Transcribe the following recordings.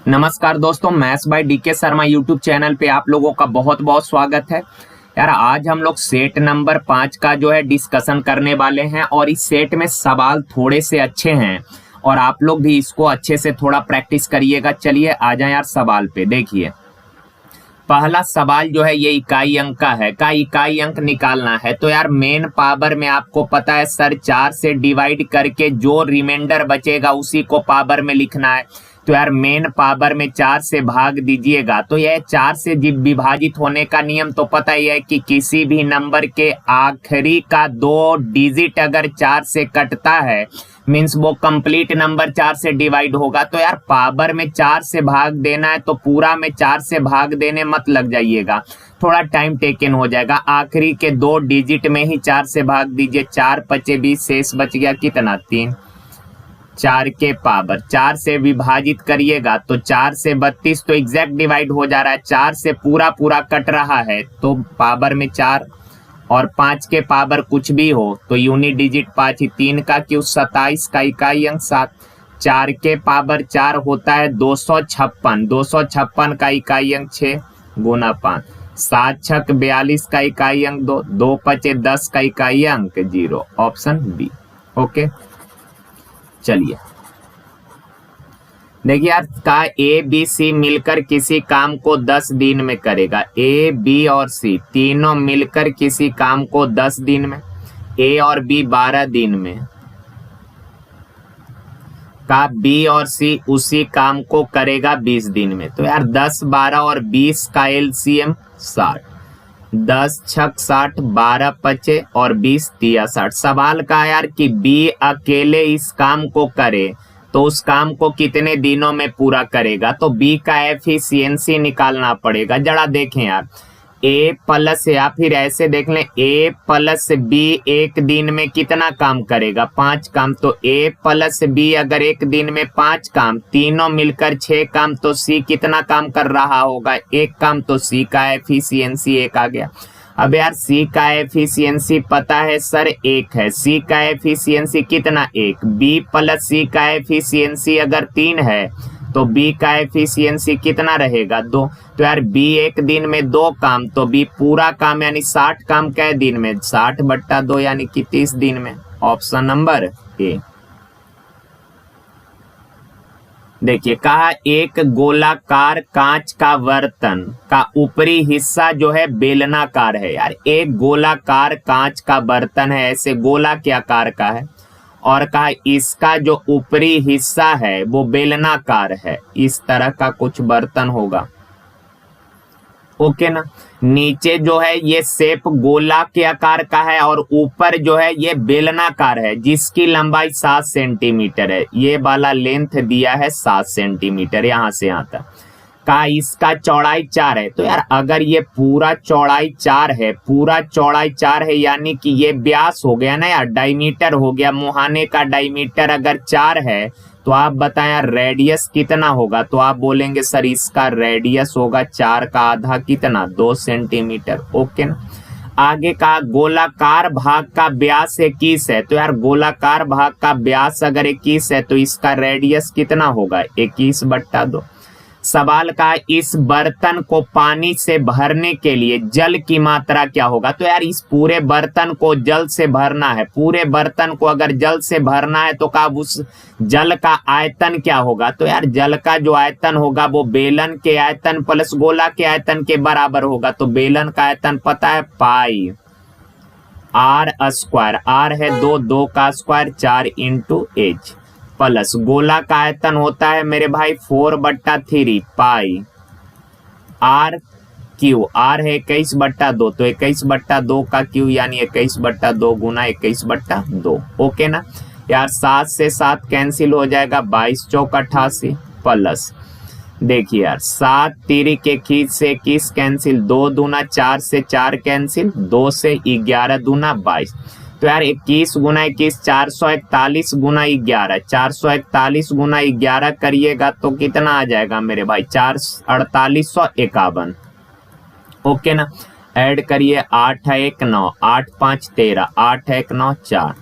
नमस्कार दोस्तों, maths by DK Sharma YouTube channel पे आप लोगों का बहुत बहुत स्वागत है। यार आज हम लोग सेट नंबर 5 का जो है डिस्कशन करने वाले हैं और इस सेट में सवाल थोड़े से अच्छे हैं और आप लोग भी इसको अच्छे से थोड़ा प्रैक्टिस करिएगा। चलिए आ जाए यार सवाल पे। देखिए पहला सवाल जो है ये इकाई अंक का है, इकाई अंक निकालना है। तो यार मेन पावर में आपको पता है सर 4 से डिवाइड करके जो रिमाइंडर बचेगा उसी को पावर में लिखना है। तो यार मेन पावर में 4 से भाग दीजिएगा तो यह 4 से विभाजित होने का नियम तो पता ही है कि किसी भी नंबर के आखिरी का 2 डिजिट अगर 4 से कटता है मीन्स वो कंप्लीट नंबर 4 से डिवाइड होगा। तो यार पावर में 4 से भाग देना है तो पूरा में 4 से भाग देने मत लग जाइएगा, थोड़ा टाइम टेकन हो जाएगा। आखिरी के 2 डिजिट में ही 4 से भाग दीजिए। 4 पचे 20, शेष बच गया कितना 3। 4 के पावर 4 से विभाजित करिएगा तो 4 से 32 तो एग्जैक्ट डिवाइड हो जा रहा है। 4 से पूरा कट रहा है तो पावर में 4 और 5 के पावर कुछ भी हो तो यूनिट डिजिट 5 ही। 3 का क्यों 27 का इकाई अंक 7। 4 के पावर 4 होता है 256। 256 का इकाई अंक 6 गुना 5। 7 छक 42 का इकाई अंक 2। 2 पचे 10 का इकाई अंक 0। Option B. ओके चलिए देखिए यार का ए बी सी मिलकर किसी काम को 10 दिन में करेगा। ए बी और सी तीनों मिलकर किसी काम को 10 दिन में, ए और बी 12 दिन में का बी और सी उसी काम को करेगा 20 दिन में। तो यार 10, 12 और 20 का एलसीएम 60। 10 छक 60, 12 पचे और 20 तिया 60। सवाल का यार कि बी अकेले इस काम को करे तो उस काम को कितने दिनों में पूरा करेगा। तो बी का एफिशिएंसी निकालना पड़ेगा। जरा देखें यार ए प्लस या फिर ऐसे देख लें ए प्लस बी एक दिन में कितना काम करेगा 5 काम। तो ए प्लस बी अगर एक दिन में 5 काम, तीनों मिलकर 6 काम तो सी कितना काम कर रहा होगा 1 काम। तो सी का एफिशिएंसी 1 आ गया। अब यार सी का एफिशिएंसी पता है सर 1 है। सी का एफिशिएंसी कितना 1। बी प्लस सी का एफिशिएंसी अगर 3 है तो बी का एफिशिएंसी कितना रहेगा 2। तो यार बी एक दिन में 2 काम तो बी पूरा काम यानी 60 काम कै दिन में 60/2 यानी कि 30 दिन में। ऑप्शन नंबर ए। देखिए कहा एक गोलाकार कांच का बर्तन का ऊपरी हिस्सा जो है बेलनाकार है। यार एक गोलाकार कांच का बर्तन है, ऐसे गोला के आकार का है और कहा इसका जो ऊपरी हिस्सा है वो बेलनाकार है। इस तरह का कुछ बर्तन होगा। ओके ना। नीचे जो है ये शेप गोला के आकार का है और ऊपर जो है ये बेलनाकार है जिसकी लंबाई 7 सेंटीमीटर है। ये वाला लेंथ दिया है 7 सेंटीमीटर यहाँ से यहाँ तक का। इसका चौड़ाई 4 है। तो यार अगर ये पूरा चौड़ाई 4 है यानी कि ये व्यास हो गया ना यार, डायमीटर हो गया। मुहाने का डायमीटर अगर 4 है तो आप बताएं यार रेडियस कितना होगा। तो आप बोलेंगे सर इसका रेडियस होगा 4 का आधा कितना 2 सेंटीमीटर। ओके ना। आगे का गोलाकार भाग का व्यास 21 है। तो यार गोलाकार भाग का व्यास अगर 21 है तो इसका रेडियस कितना होगा 21/2। सवाल का इस बर्तन को पानी से भरने के लिए जल की मात्रा क्या होगा। तो यार इस पूरे बर्तन को जल से भरना है। पूरे बर्तन को अगर जल से भरना है तो का उस जल का आयतन क्या होगा। तो यार जल का जो आयतन होगा वो बेलन के आयतन प्लस गोला के आयतन के बराबर होगा। तो बेलन का आयतन पता है पाई आर स्क्वायर। आर है 2 का स्क्वायर 4 इंटू एच प्लस गोला का आयतन होता है मेरे भाई 4/3 पाई आर क्यू। आर है 21/2 तो 21/2 का क्यू यानी 21/2 गुना 21/2। ओके ना यार 7 से 7 कैंसिल हो जाएगा 22 चौक 88 प्लस देखिए यार 7 3 के खींच से 21 कैंसिल 2 दूना 4 से 4 कैंसिल 2 से 11 दूना 22। तो यार 21 गुना 21 441 गुना 11 441 गुना 11 करिएगा तो कितना आ जाएगा मेरे भाई 4851। ओके ना। ऐड करिए 8 है 1 9 8 5 13 8 है 1 9 4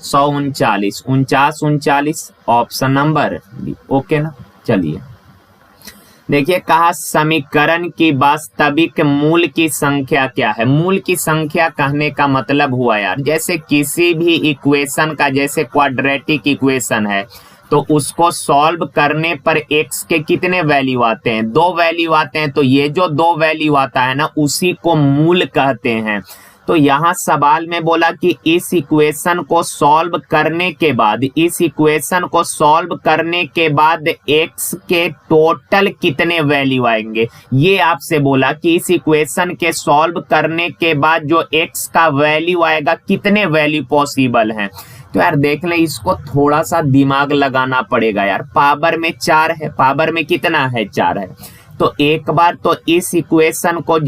49 139 49 ऑप्शन नंबर बी। ओके ना। चलिए देखिए, कहा समीकरण की वास्तविक मूल की संख्या क्या है। मूल की संख्या कहने का मतलब हुआ यार, जैसे किसी भी इक्वेशन का, जैसे क्वाड्रेटिक इक्वेशन है तो उसको सॉल्व करने पर x के कितने वैल्यू आते हैं, 2 वैल्यू आते हैं। तो ये जो 2 वैल्यू आता है ना, उसी को मूल कहते हैं। तो यहाँ सवाल में बोला कि इस इक्वेशन को सॉल्व करने के बाद, इस इक्वेशन को सॉल्व करने के बाद x के टोटल कितने वैल्यू आएंगे। ये आपसे बोला कि इस इक्वेशन के सॉल्व करने के बाद जो x का वैल्यू आएगा, कितने वैल्यू पॉसिबल हैं। तो यार देख लें, इसको थोड़ा सा दिमाग लगाना पड़ेगा यार। पावर में 4 है, पावर में कितना है, 4 है। तो एक बार तो इस इक्वेशन को,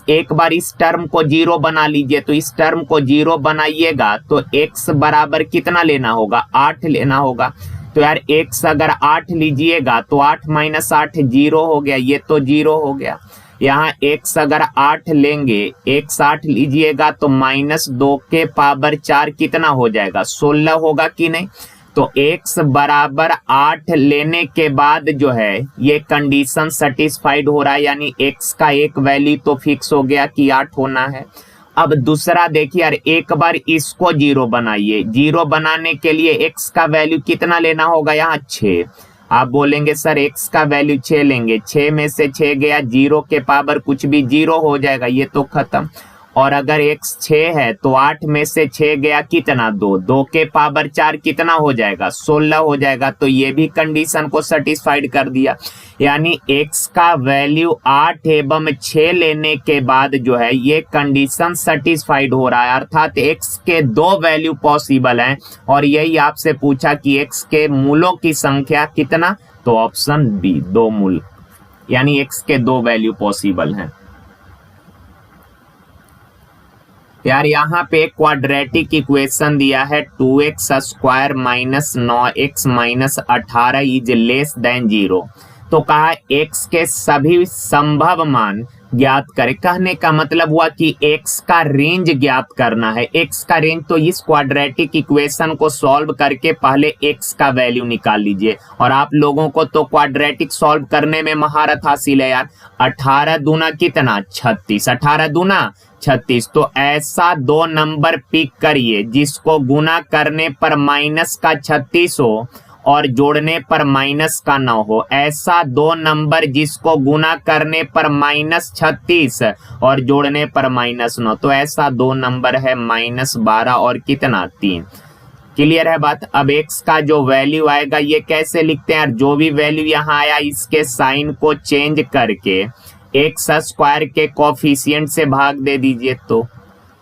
एक बार इस टर्म को 0 बना लीजिए। तो इस टर्म को 0 बनाइएगा तो x बराबर कितना लेना होगा, 8 लेना होगा। तो यार x अगर 8 लीजिएगा तो 8 - 8 0 हो गया, ये तो 0 हो गया। यहाँ x अगर 8 लेंगे, x 8 लीजिएगा तो -2 के पावर 4 कितना हो जाएगा, 16 होगा कि नहीं। तो x बराबर 8 लेने के बाद जो है ये कंडीशन सेटिस्फाइड हो रहा है, यानी x का एक वैल्यू तो फिक्स हो गया कि 8 होना है। अब दूसरा देखिए यार, एक बार इसको 0 बनाइए। 0 बनाने के लिए x का वैल्यू कितना लेना होगा, यहाँ 6। आप बोलेंगे सर x का वैल्यू 6 लेंगे, 6 में से 6 गया, 0 के पावर कुछ भी 0 हो जाएगा, ये तो खत्म। और अगर x 6 है तो 8 में से 6 गया कितना, 2, 2 के पावर 4 कितना हो जाएगा, 16 हो जाएगा। तो ये भी कंडीशन को सेटिस्फाइड कर दिया, यानी x का वैल्यू 8 एवं 6 लेने के बाद जो है ये कंडीशन सेटिस्फाइड हो रहा है, अर्थात x के 2 वैल्यू पॉसिबल हैं। और यही आपसे पूछा कि x के मूलों की संख्या कितना, तो ऑप्शन बी 2 मूल, यानी x के 2 वैल्यू पॉसिबल हैं। यार यहाँ पे क्वाड्रेटिक इक्वेशन दिया है 2x² - 9x - 18 is less than 0। तो कहा x के सभी संभव मान ज्ञात करें। कहने का मतलब हुआ कि x का रेंज ज्ञात करना है। x का रेंज, तो इस क्वाड्रेटिक इक्वेशन को सॉल्व करके पहले x का वैल्यू निकाल लीजिए। और आप लोगों को तो क्वाड्रेटिक सॉल्व करने में महारत हासिल है यार। 18 दूना कितना, 36, 18 दूना 36। तो ऐसा 2 नंबर पिक करिए जिसको गुना करने पर माइनस का 36 हो और जोड़ने पर माइनस का 9 हो। ऐसा 2 नंबर जिसको गुना करने पर -36 और जोड़ने पर -9। तो ऐसा 2 नंबर है -12 और कितना, 3। क्लियर है बात। अब x का जो वैल्यू आएगा ये कैसे लिखते हैं यार, जो भी वैल्यू यहाँ आया इसके साइन को चेंज करके x² के कोफिशिएंट से भाग दे दीजिए। तो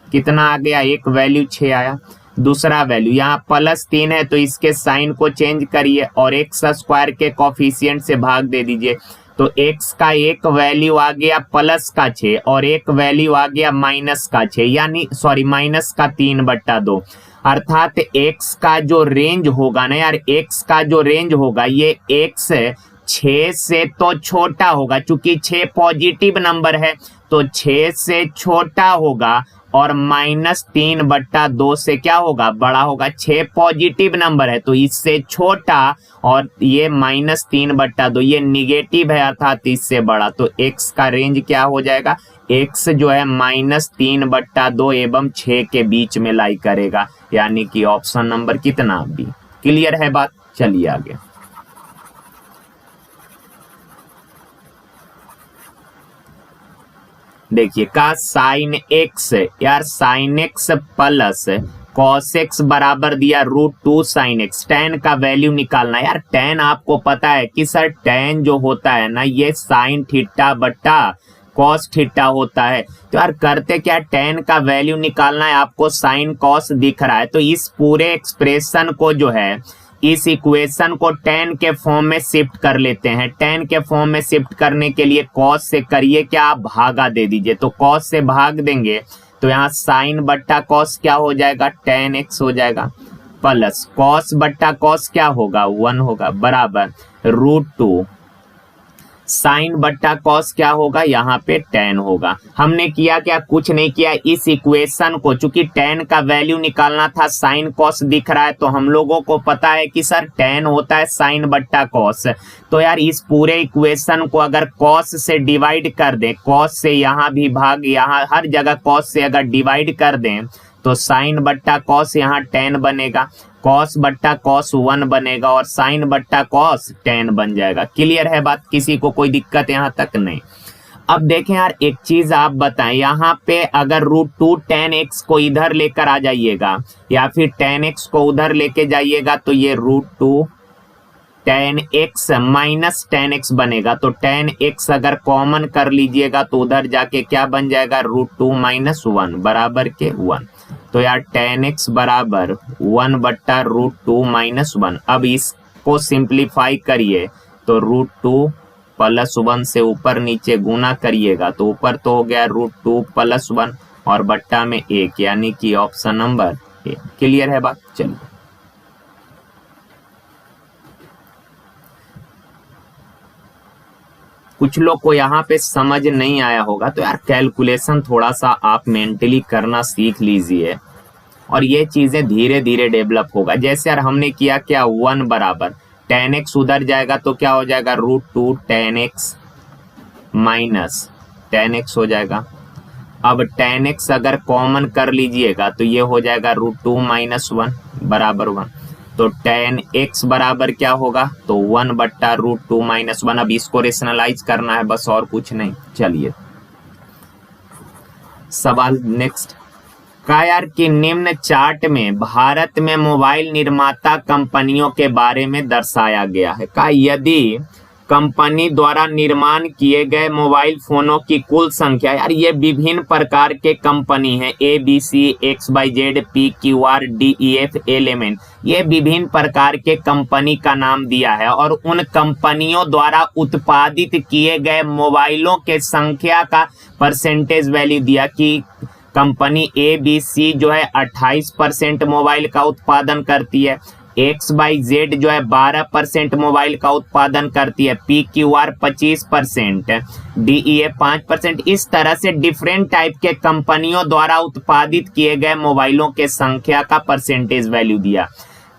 कितना आ गया, एक वैल्यू 6 आया। दूसरा वैल्यू यहाँ +3 है तो इसके साइन को चेंज करिए और x² के कोफिशिएंट से भाग दे दीजिए। तो x का एक वैल्यू आ गया +6 और एक वैल्यू आ गया -6, यानी सॉरी -3/2। अर्थात x का जो रेंज होगा ना यार, x का जो रेंज होगा ये x 6 से तो छोटा होगा, चूंकि 6 पॉजिटिव नंबर है तो 6 से छोटा होगा और -3/2 से क्या होगा, बड़ा होगा। 6 पॉजिटिव नंबर है तो इससे छोटा और ये -3/2 ये निगेटिव है, अर्थात इससे बड़ा। तो x का रेंज क्या हो जाएगा, x जो है -3/2 एवं 6 के बीच में लाई करेगा, यानी कि ऑप्शन नंबर कितना, बी। क्लियर है बात। चलिए आगे। देखिए का साइन x, यार sine x plus cos x बराबर दिया √2 साइन x। tan का वैल्यू निकालना। यार tan आपको पता है कि सर tan जो होता है ना ये साइन थीटा बट्टा कॉस थीटा होता है। तो यार करते क्या, tan का वैल्यू निकालना है, आपको साइन कॉस दिख रहा है तो इस पूरे एक्सप्रेशन को जो है, इस इक्वेशन को tan के फॉर्म में शिफ्ट कर लेते हैं। tan के फॉर्म में शिफ्ट करने के लिए cos से करिए क्या, आप भागा दे दीजिए। तो cos से भाग देंगे तो यहाँ साइन बट्टा cos क्या हो जाएगा, tan x हो जाएगा, प्लस cos बट्टा cos क्या होगा, 1 होगा, बराबर √2 साइन बट्टा कॉस क्या होगा, यहाँ पे tan होगा। हमने किया क्या, कुछ नहीं किया, इस इक्वेशन को, चूंकि tan का वैल्यू निकालना था, साइन कॉस दिख रहा है, तो हम लोगों को पता है कि सर tan होता है साइन बट्टा कॉस। तो यार इस पूरे इक्वेशन को अगर कॉस से डिवाइड कर दें, कॉस से यहाँ भी भाग, यहाँ हर जगह कॉस से अगर डिवाइड कर दें तो साइन बट्टा कॉस यहाँ tan बनेगा, कॉस बट्टा कॉस 1 बनेगा और साइन बट्टा कॉस tan बन जाएगा। क्लियर है बात, किसी को कोई दिक्कत यहाँ तक नहीं। अब देखें यार एक चीज आप बताएं, यहाँ पे अगर √2 tan x को इधर लेकर आ जाइएगा या फिर tan x को उधर लेके जाइएगा तो ये √2 tan x minus tan x बनेगा। तो tan x अगर कॉमन कर लीजिएगा तो उधर जाके क्या बन जाएगा, √2 माइनस 1 बराबर के 1। तो यार tan x बराबर 1 बट्टा √2 माइनस 1। अब इसको सिंप्लीफाई करिए तो √2 प्लस 1 से ऊपर नीचे गुना करिएगा तो ऊपर तो हो गया √2 प्लस 1 और बट्टा में 1, यानी कि ऑप्शन नंबर ए। क्लियर है बात, चलिए। कुछ लोग को यहाँ पे समझ नहीं आया होगा तो यार कैलकुलेशन थोड़ा सा आप मेंटली करना सीख लीजिए और ये चीजें धीरे धीरे डेवलप होगा। जैसे यार हमने किया क्या, 1 बराबर tan x उधर जाएगा तो क्या हो जाएगा, √2 tan x minus tan x हो जाएगा। अब tan x अगर कॉमन कर लीजिएगा तो ये हो जाएगा √2 माइनस 1 बराबर 1। तो tan x बराबर क्या होगा, तो 1 बट्टा √2 माइनस 1। अब इसको रेशनलाइज करना है बस, और कुछ नहीं। चलिए सवाल नेक्स्ट का यार कि निम्न चार्ट में भारत में मोबाइल निर्माता कंपनियों के बारे में दर्शाया गया है। का यदि कंपनी द्वारा निर्माण किए गए मोबाइल फोनों की कुल संख्या, यार ये विभिन्न प्रकार के कंपनी है, ABC, XYZ, PQR, DEF, LMN, ये विभिन्न प्रकार के कंपनी का नाम दिया है और उन कंपनियों द्वारा उत्पादित किए गए मोबाइलों के संख्या का परसेंटेज वैल्यू दिया कि कंपनी ABC जो है 28% मोबाइल का उत्पादन करती है, XYZ जो है 12% मोबाइल का उत्पादन करती है, PQR 25%, DEF 5%। इस तरह से डिफरेंट टाइप के कंपनियों द्वारा उत्पादित किए गए मोबाइलों के संख्या का परसेंटेज वैल्यू दिया।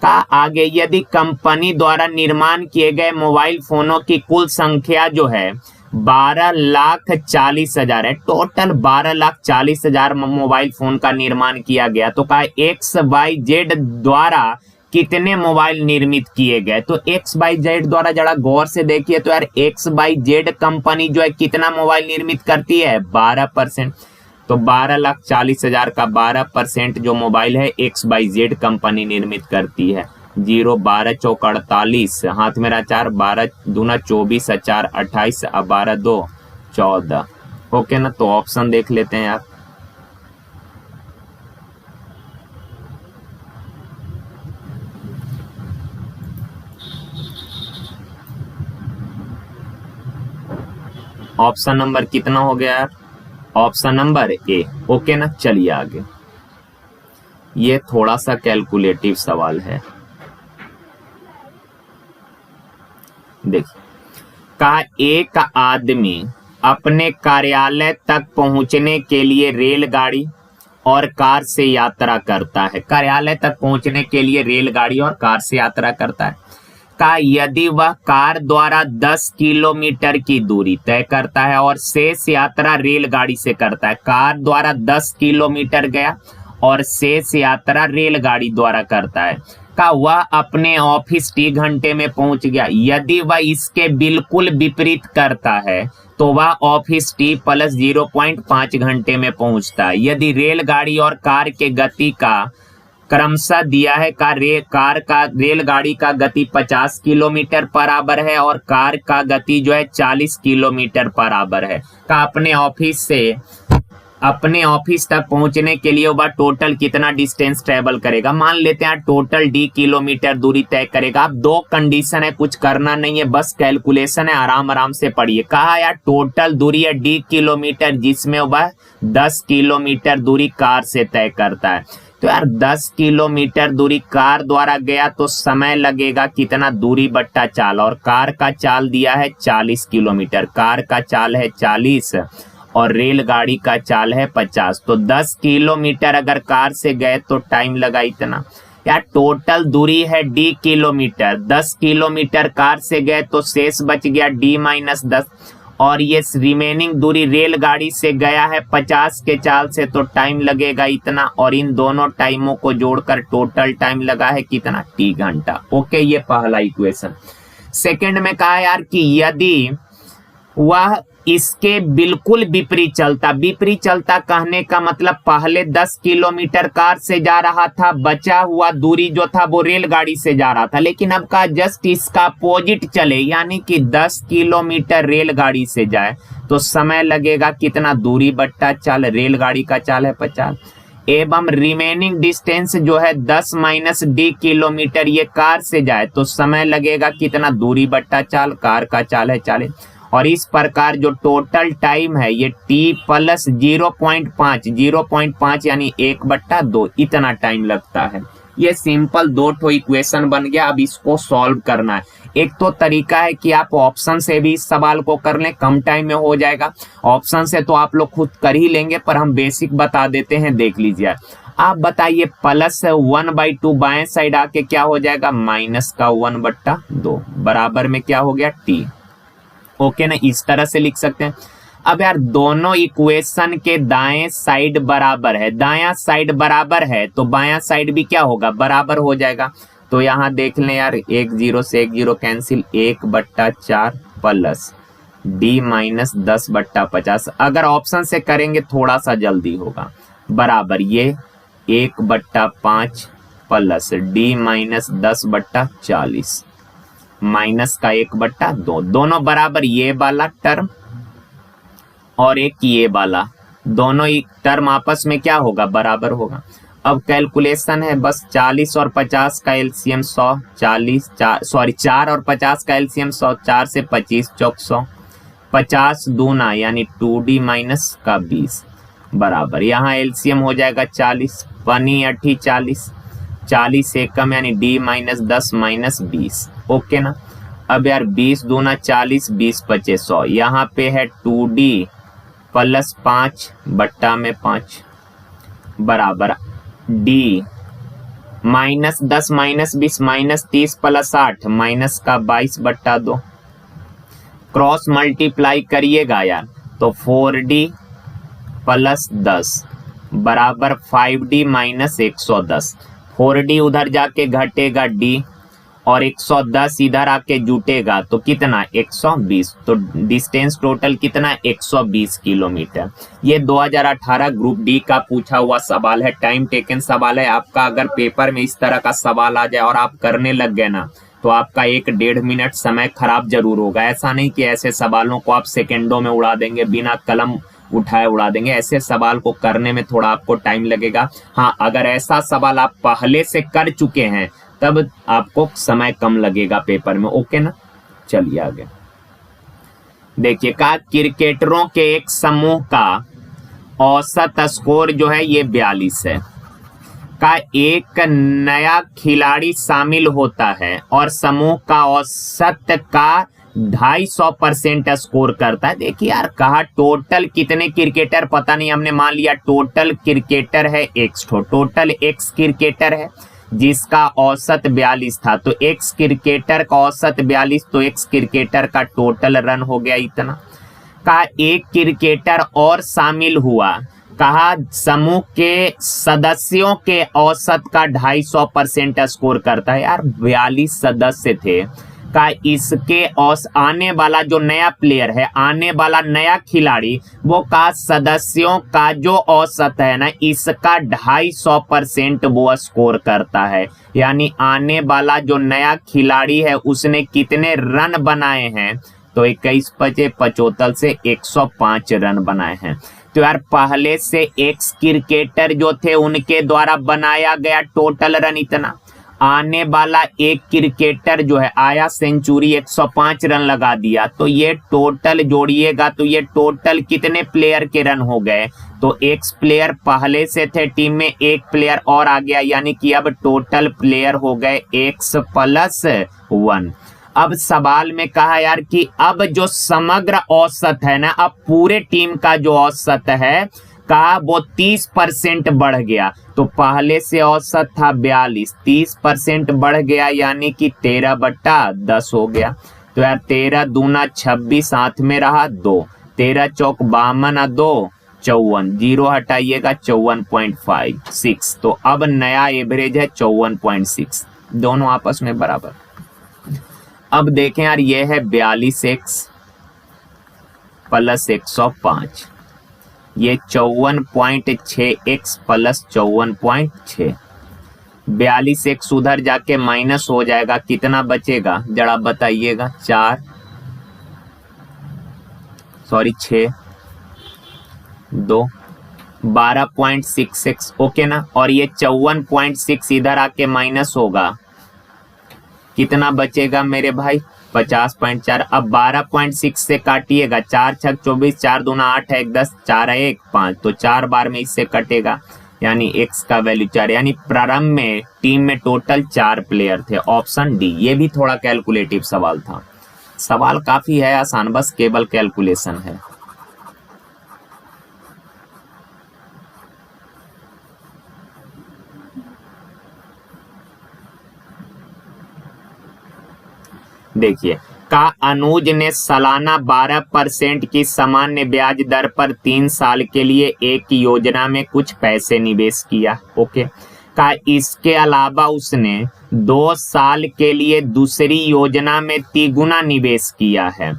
का आगे यदि कंपनी द्वारा निर्माण किए गए मोबाइल फोनों की कुल संख्या जो है 12,40,000 है, टोटल 12,40,000 मोबाइल फोन का निर्माण किया गया, तो कहा XYZ द्वारा कितने मोबाइल निर्मित किए गए। तो XYZ द्वारा जरा गौर से देखिए तो यार XYZ कंपनी जो है कितना मोबाइल निर्मित करती है, 12%। तो 12,40,000 का 12% जो मोबाइल है XYZ कंपनी निर्मित करती है। 0 12 चौक 48, हाथ मेरा 4, 12 दूना 24, 4 28, 12 2 14। ओके ना, तो ऑप्शन देख लेते हैं यार। ऑप्शन नंबर कितना हो गया यार, ऑप्शन नंबर ए। ओके ना, चलिए आगे। ये थोड़ा सा कैलकुलेटिव सवाल है, देखिए। कहा एक आदमी अपने कार्यालय तक पहुंचने के लिए रेलगाड़ी और कार से यात्रा करता है। कार्यालय तक पहुंचने के लिए रेलगाड़ी और कार से यात्रा करता है। का यदि वह कार द्वारा 10 किलोमीटर की दूरी तय करता है और शेष यात्रा रेलगाड़ी से करता है। कार द्वारा 10 किलोमीटर गया और शेष यात्रा रेलगाड़ी द्वारा करता है। का वह अपने ऑफिस 3 घंटे में पहुंच गया। यदि वह इसके बिल्कुल विपरीत करता है तो वह ऑफिस T प्लस 0.5 घंटे में पहुंचता है। यदि रेलगाड़ी और कार के गति का क्रमशः दिया है, कार का रेलगाड़ी का गति 50 किलोमीटर बराबर है और कार का गति जो है 40 किलोमीटर बराबर है। का अपने ऑफिस तक पहुंचने के लिए वह टोटल कितना डिस्टेंस ट्रेवल करेगा। मान लेते हैं टोटल D किलोमीटर दूरी तय करेगा। अब 2 कंडीशन है, कुछ करना नहीं है, बस कैलकुलेशन है, आराम आराम से पढ़िए। कहा यार टोटल दूरी है D किलोमीटर, जिसमें वह 10 किलोमीटर दूरी कार से तय करता है। तो यार 10 किलोमीटर दूरी कार द्वारा गया तो समय लगेगा कितना, दूरी बट्टा चाल, और कार का चाल दिया है 40 किलोमीटर, कार का चाल है 40 और रेलगाड़ी का चाल है 50। तो 10 किलोमीटर अगर कार से गए तो टाइम लगा इतना। यार टोटल दूरी है d किलोमीटर, 10 किलोमीटर कार से गए तो शेष बच गया d-10, और ये रिमेनिंग दूरी रेलगाड़ी से गया है 50 के चाल से, तो टाइम लगेगा इतना, और इन दोनों टाइमों को जोड़कर टोटल टाइम लगा है कितना, t घंटा। ओके, ये पहला इक्वेशन। सेकंड में कहा यार कि यदि वह इसके बिल्कुल विपरीत चलता कहने का मतलब पहले 10 किलोमीटर कार से जा रहा था, बचा हुआ दूरी जो था वो रेलगाड़ी से जा रहा था, लेकिन अब का जस्ट इसका अपोजिट चले, यानी कि 10 किलोमीटर रेलगाड़ी से जाए तो समय लगेगा कितना, दूरी बट्टा चाल, रेलगाड़ी का चाल है 50, एवं रिमेनिंग डिस्टेंस जो है 10 माइनस d किलोमीटर ये कार से जाए तो समय लगेगा कितना, दूरी बट्टा चाल, कार का चाल है 40, और इस प्रकार जो टोटल टाइम है ये t प्लस 0.5 यानी 1/2 इतना टाइम लगता है। ये सिंपल दो ठो इक्वेशन बन गया। अब इसको सॉल्व करना है। एक तो तरीका है कि आप ऑप्शन से भी इस सवाल को कर लें, कम टाइम में हो जाएगा। ऑप्शन से तो आप लोग खुद कर ही लेंगे, पर हम बेसिक बता देते हैं, देख लीजिए। आप बताइए प्लस 1/2 बाएं साइड आके क्या हो जाएगा, माइनस का 1/2 बराबर में क्या हो गया t। ओके ना, इस तरह से लिख सकते हैं। अब यार दोनों इक्वेशन के दाएं साइड बराबर है, दायां साइड बराबर है तो बायां साइड भी क्या होगा, बराबर हो जाएगा। तो यहाँ देख लें यार, 1 0 से 1 0 कैंसिल, 1/4 प्लस d-10/50। अगर ऑप्शन से करेंगे थोड़ा सा जल्दी होगा, बराबर ये 1/5 प्लस d-10/40 माइनस का 1/2, दोनों बराबर, ये वाला टर्म और एक ये वाला, दोनों एक टर्म आपस में क्या होगा, बराबर होगा। अब कैलकुलेशन है बस, 40 और 50 का एलसीएम 100, 4 और 50 का एलसीएम 100, 4 से 25 चौक 100, 50 दूना यानी 2d माइनस का 20 बराबर, यहाँ एलसीएम हो जाएगा 40, पनी 40, 40 से कम यानी d-10 माइनस 20। ओके ना। अब यार 20 दूना 40, 20 पचे 100, यहाँ पे है 2d प्लस 5/5 बराबर d -10 minus 20 minus 30 plus 8 minus का 22/2। क्रॉस मल्टीप्लाई करिएगा यार तो 4d प्लस 10 बराबर 5d माइनस 110। 4d उधर जाके घटेगा d और 110 इधर आके जुटेगा तो कितना, 120। तो डिस्टेंस टोटल कितना, 120 किलोमीटर। ये 2018 ग्रुप डी का पूछा हुआ सवाल है, टाइम टेकन सवाल है आपका। अगर पेपर में इस तरह का सवाल आ जाए और आप करने लग गए ना, तो आपका 1-1.5 मिनट समय खराब जरूर होगा। ऐसा नहीं कि ऐसे सवालों को आप सेकेंडों में उड़ा देंगे, बिना कलम उठाए उड़ा देंगे। ऐसे सवाल को करने में थोड़ा आपको टाइम लगेगा। हाँ, अगर ऐसा सवाल आप पहले से कर चुके हैं तब आपको समय कम लगेगा पेपर में। ओके ना, चलिए आगे देखिए। कहा क्रिकेटरों के एक समूह का औसत स्कोर जो है ये 42 है। का एक नया खिलाड़ी शामिल होता है और समूह का औसत का 250% स्कोर करता है। देखिए यार, कहा टोटल कितने क्रिकेटर पता नहीं, हमने मान लिया टोटल क्रिकेटर है x, टोटल x क्रिकेटर है जिसका औसत 42 था। तो x क्रिकेटर का औसत 42, तो x क्रिकेटर का टोटल रन हो गया इतना। कहा एक क्रिकेटर और शामिल हुआ। कहा समूह के सदस्यों के औसत का 250% स्कोर करता है। यार 42 सदस्य थे। का इसके आने वाला जो नया प्लेयर है, आने वाला नया खिलाड़ी, वो का सदस्यों का जो औसत है ना, इसका 250% वो स्कोर करता है। यानी आने वाला जो नया खिलाड़ी है उसने कितने रन बनाए हैं, तो 21 पचे 75 से 105 रन बनाए हैं। तो यार पहले से एक्स क्रिकेटर जो थे उनके द्वारा बनाया गया टोटल रन इतना। आने वाला एक क्रिकेटर जो है आया सेंचुरी 105 रन लगा दिया, तो ये टोटल जोड़िएगा तो ये टोटल कितने प्लेयर के रन हो गए, तो एक्स प्लेयर पहले से थे टीम में, एक प्लेयर और आ गया, यानी कि अब टोटल प्लेयर हो गए एक्स प्लस 1। अब सवाल में कहा यार कि अब जो समग्र औसत है ना, अब पूरे टीम का जो औसत है का वो 30% बढ़ गया। तो पहले से औसत था 42, 30% बढ़ गया, यानी कि 13/10 हो गया। तो यार 13 दूना 26 हाथ में रहा 2, 13 चौक 52 2 54, 0 हटाइएगा 54.56। तो अब नया एवरेज है 54.6, दोनों आपस में बराबर। अब देखें यार, ये है 42x प्लस 105, ये 54.6x प्लस 54.6। 42x उधर जाके माइनस हो जाएगा, कितना बचेगा जरा बताइएगा, 6 2 12.66, ओके ना। और ये 54.6 इधर आके माइनस होगा, कितना बचेगा मेरे भाई, 50.4। अब 12.6 से काटिएगा, 4 6 24, 4 दूना 8 है 10, 4 है 1 5, तो 4 बार में इससे कटेगा, यानी x का वैल्यू 4। यानी प्रारंभ में टीम में टोटल 4 प्लेयर थे, ऑप्शन डी। ये भी थोड़ा कैलकुलेटिव सवाल था, सवाल काफी है आसान, बस केवल कैलकुलेशन है। देखिए, का अनुज ने सालाना 12% की सामान्य ब्याज दर पर 3 साल के लिए एक योजना में कुछ पैसे निवेश किया, ओके। का इसके अलावा उसने 2 साल के लिए दूसरी योजना में 3 गुना निवेश किया है।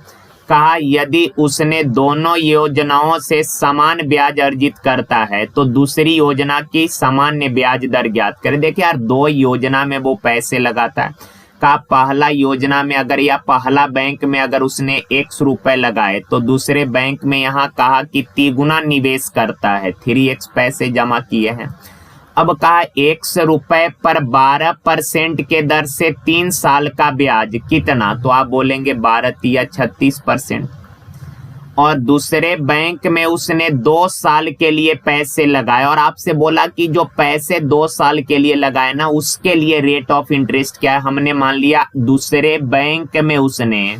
कहा यदि उसने दोनों योजनाओं से समान ब्याज अर्जित करता है तो दूसरी योजना की सामान्य ब्याज दर ज्ञात करें। देखिए यार, 2 योजना में वो पैसे लगाता है। का पहला योजना में अगर या पहला बैंक में अगर उसने x रुपए लगाए, तो दूसरे बैंक में यहाँ कहा कि 3 गुना निवेश करता है, 3x पैसे जमा किए हैं। अब कहा x रुपए पर 12% के दर से 3 साल का ब्याज कितना, तो आप बोलेंगे 12 या 36%। और दूसरे बैंक में उसने 2 साल के लिए पैसे लगाए और आपसे बोला कि जो पैसे 2 साल के लिए लगाए ना, उसके लिए रेट ऑफ इंटरेस्ट क्या है। हमने मान लिया दूसरे बैंक में उसने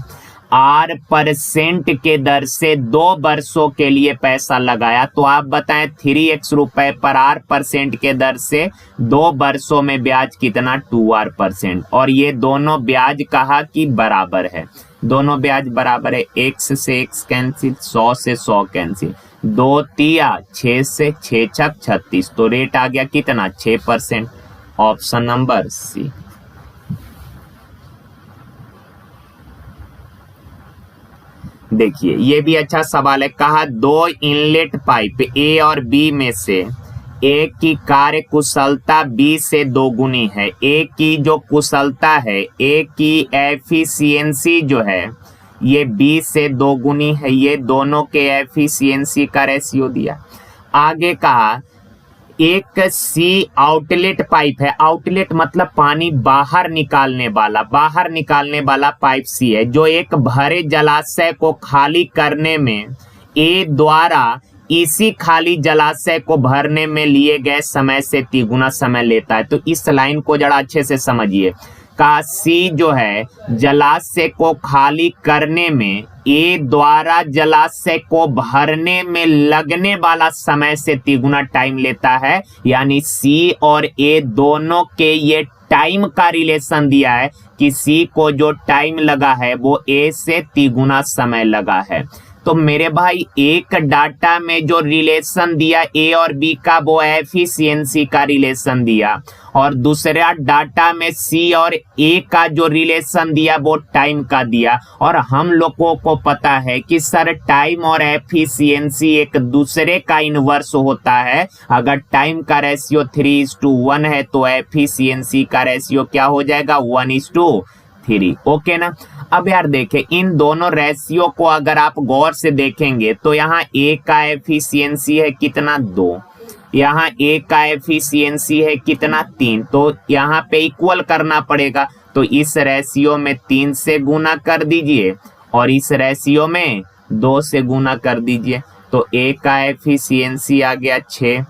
8% के दर से 2 वर्षों के लिए पैसा लगाया, तो आप बताएं 3x रुपए पर 8% के दर से 2 वर्षों में ब्याज कितना, 2r%। और ये दोनों ब्याज कहा कि बराबर है, दोनों ब्याज बराबर है। x से x कैंसिल, 100 से 100 कैंसिल, 2 तिया 6 से 6 छक 36, तो रेट आ गया कितना, 6%। Option number C. देखिए, ये भी अच्छा सवाल है। कहा 2 इनलेट पाइप ए और बी में से ए की कार्य कुशलता बी से 2 गुनी है। ए की जो कुशलता है, ए की एफिशिएंसी जो है, ये बी से 2 गुनी है। ये दोनों के एफिशिएंसी का रेशियो दिया। आगे कहा एक सी आउटलेट पाइप है, आउटलेट मतलब पानी बाहर निकालने वाला पाइप सी है, जो एक भरे जलाशय को खाली करने में ए द्वारा इसी खाली जलाशय को भरने में लिए गए समय से 3 गुना समय लेता है। तो इस लाइन को जरा अच्छे से समझिए। का सी जो है जलाशय को खाली करने में ए द्वारा जलाशय को भरने में लगने वाला समय से 3 गुना टाइम लेता है। यानी सी और ए दोनों के ये टाइम का रिलेशन दिया है कि सी को जो टाइम लगा है वो ए से 3 गुना समय लगा है। तो मेरे भाई एक डाटा में जो रिलेशन दिया ए और बी का, वो एफिशिएंसी का रिलेशन दिया, और दूसरा डाटा में सी और ए का जो रिलेशन दिया वो टाइम का दिया। और हम लोगों को पता है कि सर टाइम और एफिशिएंसी एक दूसरे का इनवर्स होता है। अगर टाइम का रेशियो 3:1 है तो एफिशिएंसी का रेशियो क्या हो जाएगा, 1:3। ओके ना। अब यार देखें, इन दोनों रेशियो को अगर आप गौर से देखेंगे तो यहाँ ए का एफिशिएंसी है कितना, 2, यहाँ ए का एफिशिएंसी है कितना 3, तो यहाँ पे इक्वल करना पड़ेगा, तो इस रेशियो में 3 से गुना कर दीजिए और इस रेशियो में 2 से गुना कर दीजिए। तो ए का एफिशिएंसी आ गया 6,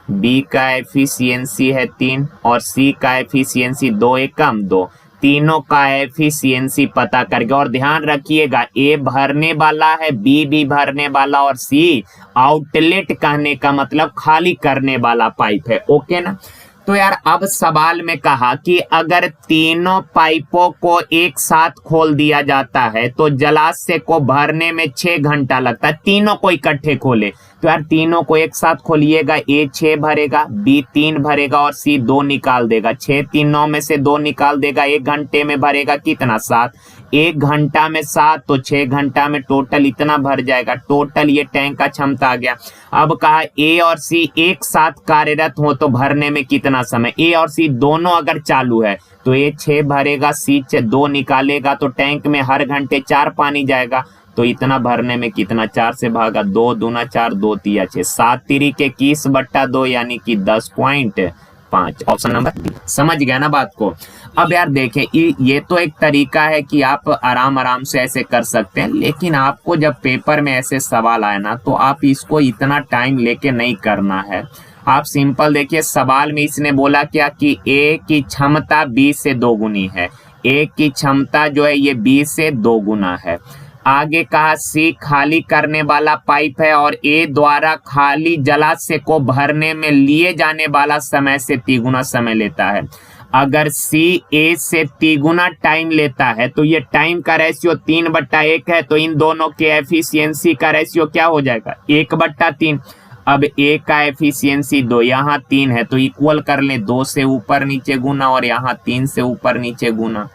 बी का एफिशिएंसी है 3 और सी का एफिशिएंसी 2 एकम 2। तीनों का एफिशिएंसी पता करके, और ध्यान रखिएगा ए भरने वाला है, बी भी भरने वाला और सी आउटलेट कहने का मतलब खाली करने वाला पाइप है। ओके ना। तो यार अब सवाल में कहा कि अगर तीनों पाइपों को एक साथ खोल दिया जाता है तो जलाशय को भरने में 6 घंटा लगता है। तीनों को इकट्ठे खोले तो यार तीनों को एक साथ खोलिएगा, ए 6 भरेगा, बी 3 भरेगा और सी 2 निकाल देगा। 6 3 9 में से 2 निकाल देगा, 1 घंटे में भरेगा कितना 7, 1 घंटा में 7 तो 6 घंटा में टोटल इतना भर जाएगा। टोटल ये टैंक का क्षमता आ गया। अब कहा ए और सी एक साथ कार्यरत हो तो भरने में कितना समय, ए और सी दोनों अगर चालू है तो ए 6 भरेगा, सी 2 निकालेगा, तो टैंक में हर घंटे 4 पानी जाएगा, तो इतना भरने में कितना, 4 से भागा 2 दूना 4 2 तिया 6, 7 तिरी के 21/2 यानी कि 10.5। Option number B. समझ गया ना बात को। अब यार देखें ये तो एक तरीका है कि आप आराम आराम से ऐसे कर सकते हैं, लेकिन आपको जब पेपर में ऐसे सवाल आए ना तो आप इसको इतना टाइम लेके नहीं करना है। आप सिंपल देखिए, सवाल में इसने बोला क्या कि ए की क्षमता बी से 2 गुनी है, ए की क्षमता जो है ये बी से 2 गुना है। आगे कहा सी खाली करने वाला पाइप है और ए द्वारा खाली जलाशय को भरने में लिए जाने वाला समय से 3 गुना समय लेता है। अगर सी ए से 3 गुना टाइम लेता है तो ये टाइम का रेशियो 3/1 है, तो इन दोनों के एफिशिएंसी का रेशियो क्या हो जाएगा 1/3। अब ए का एफिशिएंसी 2, यहाँ 3 है तो इक्वल कर ले, 2 से ऊपर नीचे गुना और यहाँ 3 से ऊपर नीचे गुना,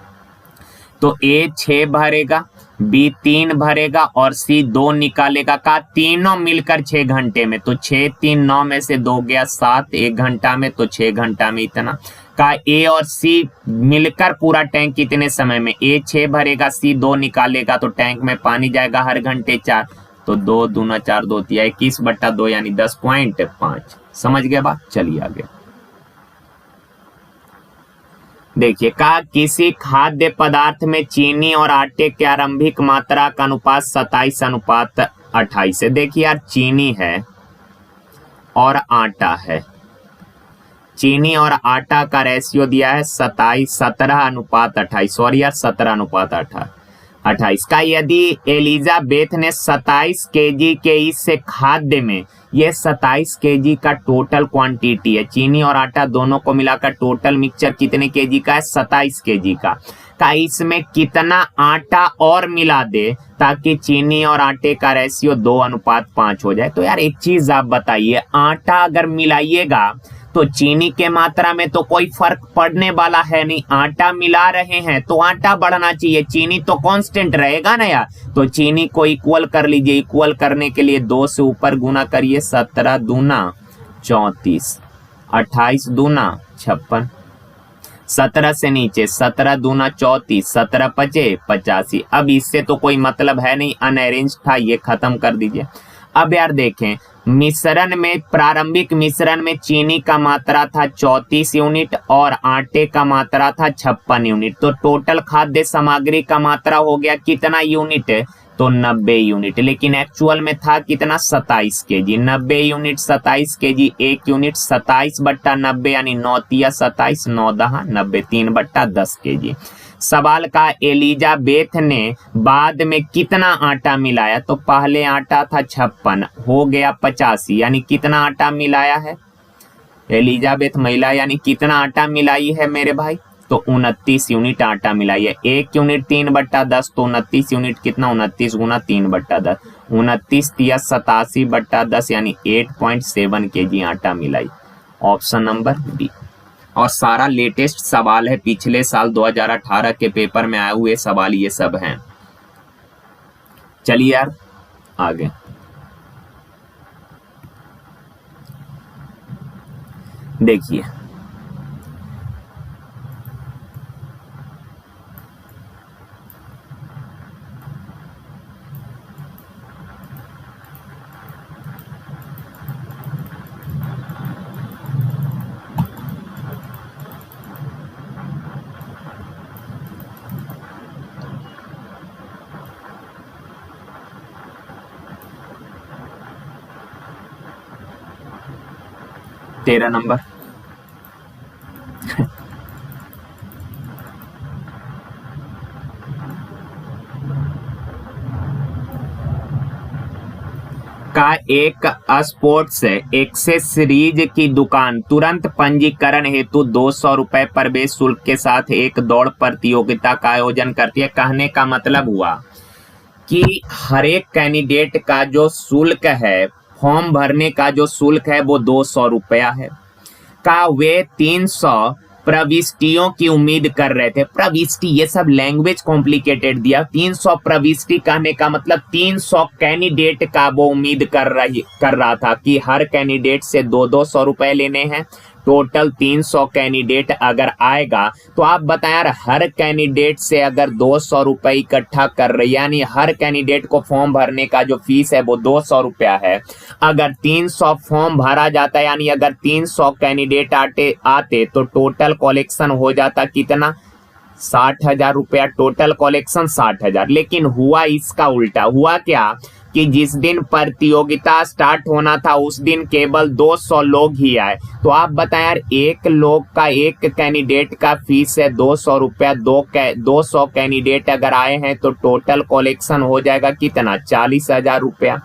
तो ए 6 भरेगा, बी 3 भरेगा और सी 2 निकालेगा। का तीनों मिलकर 6 घंटे में, तो 6 3 9 में से 2 गया 7, 1 घंटा में, तो 6 घंटा में इतना। का ए और सी मिलकर पूरा टैंक कितने समय में, ए 6 भरेगा, सी 2 निकालेगा, तो टैंक में पानी जाएगा हर घंटे 4, तो 2 दूना 4 2 तिया 21/2 यानी 10.5। समझ गए बात। चलिए आगे देखिए, कहा किसी खाद्य पदार्थ में चीनी और आटे के आरंभिक मात्रा का अनुपात 27:28 है। देखिए यार, चीनी है और आटा है, चीनी और आटा का रेशियो दिया है 17:28, सॉरी यार 17:28 का। यदि एलिजाबेथ ने 27 केजी के इस खाद्य में, ये 27 केजी का टोटल क्वांटिटी है, चीनी और आटा दोनों को मिलाकर टोटल मिक्सचर कितने केजी का है 27 केजी का इसमें कितना आटा और मिला दे ताकि चीनी और आटे का रेशियो 2:5 हो जाए। तो यार एक चीज आप बताइए, आटा अगर मिलाइएगा तो चीनी के मात्रा में तो कोई फर्क पड़ने वाला है नहीं, आटा मिला रहे हैं तो आटा बढ़ना चाहिए, चीनी तो कांस्टेंट रहेगा ना यार। तो चीनी को इक्वल कर लीजिए, इक्वल करने के लिए 2 से ऊपर गुना करिए, 17 दूना 34, 28 दूना 56, 17 से नीचे 17 दूना 34, 17 पचे 85। अब इससे तो कोई मतलब है नहीं, अनअरेंज था, ये खत्म कर दीजिए। अब यार देखें, मिश्रण में, प्रारंभिक मिश्रण में चीनी का मात्रा था 34 यूनिट और आटे का मात्रा था 56 यूनिट, तो टोटल खाद्य सामग्री का मात्रा हो गया कितना यूनिट, तो 90 यूनिट। लेकिन एक्चुअल में था कितना 27 केजी, 90 यूनिट 27 केजी, 1 यूनिट 27/90 यानी 9 तिया 27, 9 दहा 90, 3/10 केजी। सवाल का एलिजाबेथ ने बाद में कितना आटा मिलाया, तो पहले आटा था 56 हो गया 85, यानी कितना आटा मिलाया है एलिजाबेथ महिला, यानी कितना आटा मिलाई है मेरे भाई, तो 29 यूनिट आटा मिलाई है। 1 यूनिट 3/10, तो 29 यूनिट कितना, 29 गुना 3/10, 29 तिया 87/10 यानी 8.7 केजी आटा मिलाई। Option number B. और सारा लेटेस्ट सवाल है, पिछले साल 2018 के पेपर में आए हुए सवाल ये सब हैं। चलिए यार आगे देखिए, 13 नंबर। का एक स्पोर्ट्स एक्सेसरीज की दुकान तुरंत पंजीकरण हेतु 200 रुपए प्रवेश शुल्क के साथ एक दौड़ प्रतियोगिता का आयोजन करती है। कहने का मतलब हुआ कि हर एक कैंडिडेट का जो शुल्क है, फॉर्म भरने का जो शुल्क है वो 200 रुपया है। का वे 300 प्रविष्टियों की उम्मीद कर रहे थे। प्रविष्टि, ये सब लैंग्वेज कॉम्प्लिकेटेड दिया। 300 प्रविष्टि कहने का मतलब 300 कैंडिडेट का वो उम्मीद कर रहा था कि हर कैंडिडेट से 200 रुपए लेने हैं। टोटल 300 कैंडिडेट अगर आएगा तो आप बताएं यार, हर कैंडिडेट से अगर 200 रुपए इकट्ठा कर रही है, यानी हर कैंडिडेट को फॉर्म भरने का जो फीस है वो 200 रुपया है। अगर 300 फॉर्म भरा जाता है, यानी अगर 300 कैंडिडेट आते तो टोटल कलेक्शन हो जाता कितना? 60,000 रुपया। Total collection 60,000। लेकिन हुआ इसका उल्टा। हुआ क्या कि जिस दिन प्रतियोगिता स्टार्ट होना था उस दिन केवल 200 लोग ही आए। तो आप बताएं यार, एक लोग का, एक कैंडिडेट का फीस है 200 रुपया। 200 कैंडिडेट अगर आए हैं तो टोटल कलेक्शन हो जाएगा कितना? 40,000 रुपया।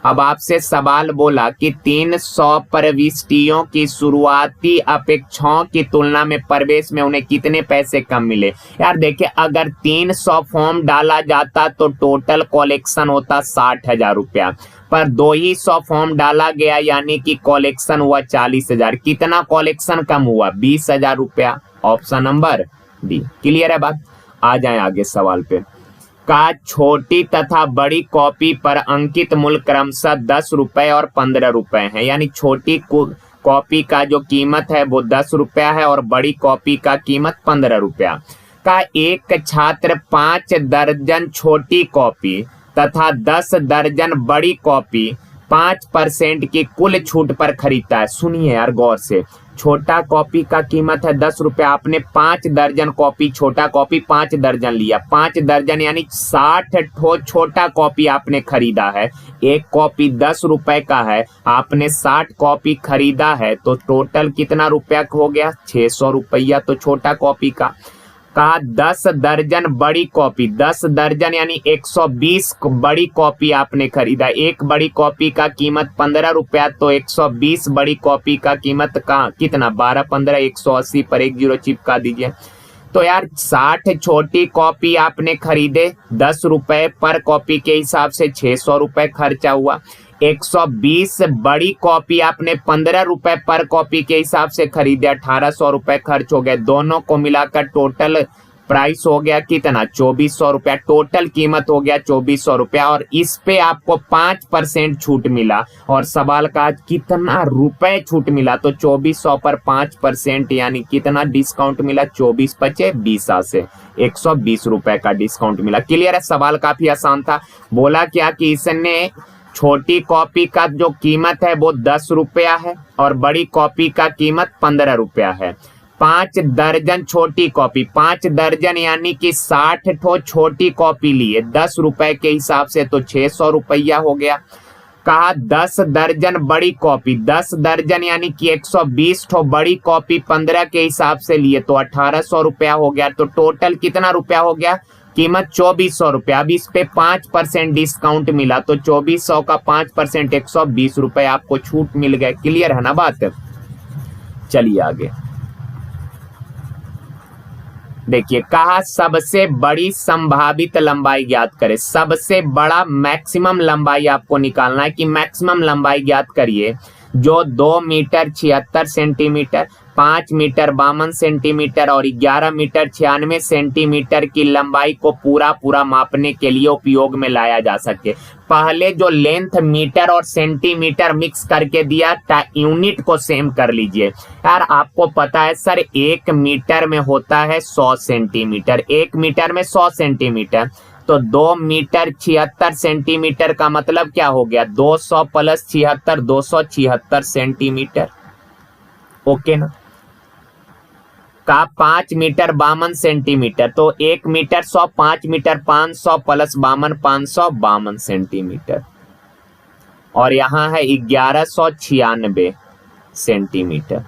अब आपसे सवाल बोला कि 300 प्रविष्टियों की शुरुआती अपेक्षाओं की तुलना में प्रवेश में उन्हें कितने पैसे कम मिले। यार देखिए, अगर 300 फॉर्म डाला जाता तो टोटल कलेक्शन होता 60,000 रुपया, पर 200 फॉर्म डाला गया यानी कि कलेक्शन हुआ 40,000। कितना कलेक्शन कम हुआ? 20,000 रुपया। Option number D. क्लियर है बात? आ जाए आगे सवाल पे। का छोटी तथा बड़ी कॉपी पर अंकित मूल्य क्रमशः 10 रुपए और 15 रुपए है। यानी छोटी कॉपी का जो कीमत है वो 10 रुपया है और बड़ी कॉपी का कीमत 15 रुपया। का एक छात्र 5 दर्जन छोटी कॉपी तथा 10 दर्जन बड़ी कॉपी 5% की कुल छूट पर खरीदता है। सुनिए यार गौर से, छोटा कॉपी का कीमत है 10 रुपया, आपने 5 दर्जन कॉपी, छोटा कॉपी 5 दर्जन लिया। 5 दर्जन यानी 60 ठो छोटा कॉपी आपने खरीदा है। एक कॉपी 10 रुपए का है, आपने 60 कॉपी खरीदा है, तो टोटल कितना रुपया हो गया? 600 रुपया तो छोटा कॉपी का। 10 दर्जन बड़ी कॉपी, 10 दर्जन यानी 120 बड़ी कॉपी आपने खरीदा। एक बड़ी कॉपी का कीमत 15 रुपया, तो 120 बड़ी कॉपी का कीमत का कितना? 12 15 180 पर 1 जीरो चिपका दीजिए। तो यार 60 छोटी कॉपी आपने खरीदे, 10 रुपए पर कॉपी के हिसाब से 600 रुपए खर्चा हुआ। 120 बड़ी कॉपी आपने 15 रुपए पर कॉपी के हिसाब से खरीदे, 1800 रुपए खर्च हो गए। दोनों को मिलाकर टोटल प्राइस हो गया कितना? 2400 रुपया। टोटल कीमत हो गया 2400 रुपया और इस पे आपको 5% छूट मिला। और सवाल का कितना रुपए छूट मिला? तो 2400 पर 5% यानी कितना डिस्काउंट मिला? 24 पचे 20 से 120 रुपए का डिस्काउंट मिला। क्लियर है? सवाल काफी आसान था। बोला क्या कि इसने छोटी कॉपी का जो कीमत है वो 10 रुपया है और बड़ी कॉपी का कीमत 15 रुपया है। 5 दर्जन छोटी कॉपी, 5 दर्जन यानी कि 60 ठो छोटी कॉपी लिए 10 रुपए के हिसाब से, तो 600 रुपया हो गया। कहा 10 दर्जन बड़ी कॉपी, 10 दर्जन यानी कि 120 ठो बड़ी कॉपी 15 के हिसाब से लिए, तो 1800 रुपया हो गया। तो टोटल कितना रुपया हो गया? कीमत 2400 रुपया। अब इस पे 5% डिस्काउंट मिला, तो 2400 का 5% 120 रुपए आपको छूट मिल गए। क्लियर है ना बात? चलिए आगे देखिए। कहा सबसे बड़ी संभावित लंबाई ज्ञात करें। सबसे बड़ा मैक्सिमम लंबाई आपको निकालना है कि मैक्सिमम लंबाई ज्ञात करिए जो 2 मीटर 76 सेंटीमीटर, 5 मीटर 52 सेंटीमीटर और 11 मीटर 96 सेंटीमीटर की लंबाई को पूरा मापने के लिए उपयोग में लाया जा सके। पहले जो लेंथ मीटर और सेंटीमीटर मिक्स करके दिया था, यूनिट को सेम कर लीजिए। यार आपको पता है सर, 1 मीटर में होता है 100 सेंटीमीटर, 1 मीटर में 100 सेंटीमीटर, तो 2 मीटर 76 सेंटीमीटर का मतलब क्या हो गया? 200 प्लस 76, 276 सेंटीमीटर। ओके ना? का 5 मीटर 52 सेंटीमीटर, तो 1 मीटर 100, 5 मीटर 500 प्लस 52 552 सेंटीमीटर। और यहाँ है 1196, सेंटीमीटर।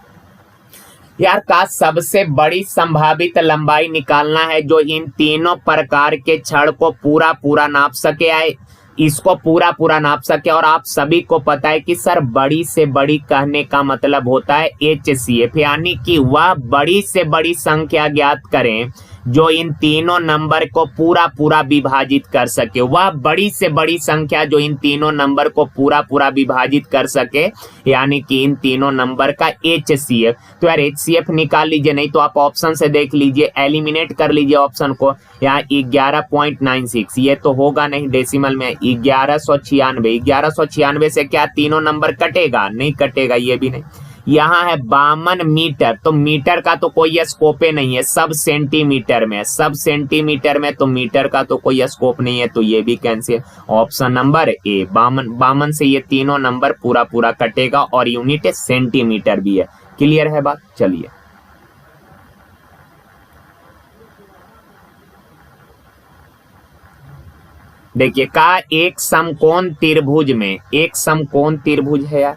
यार का सबसे बड़ी संभावित लंबाई निकालना है जो इन तीनों प्रकार के छड़ को पूरा पूरा नाप सके, आए इसको पूरा पूरा नाप सके। और आप सभी को पता है कि सर बड़ी से बड़ी कहने का मतलब होता है HCF, यानी कि वह बड़ी से बड़ी संख्या ज्ञात करें जो इन तीनों नंबर को पूरा पूरा विभाजित कर सके। वह बड़ी से बड़ी संख्या जो इन तीनों नंबर को पूरा पूरा विभाजित कर सके, यानी कि इन तीनों नंबर का HCF। तो यार HCF निकाल लीजिए, नहीं तो आप ऑप्शन से देख लीजिए, एलिमिनेट कर लीजिए ऑप्शन को। यहाँ 11.96 ये तो होगा नहीं, डेसिमल में 1196। 1196 से क्या तीनों नंबर कटेगा? नहीं कटेगा, ये भी नहीं। यहाँ है 52 मीटर, तो मीटर का तो कोई स्कोप नहीं है, सब सेंटीमीटर में, सब सेंटीमीटर में, तो मीटर का तो कोई स्कोप नहीं है, तो ये भी कैंसिल। ऑप्शन नंबर ए 52 से ये तीनों नंबर पूरा पूरा कटेगा और यूनिट सेंटीमीटर भी है। क्लियर है बात? चलिए देखिए, कहा एक समकोण त्रिभुज में, एक समकोण त्रिभुज है यार,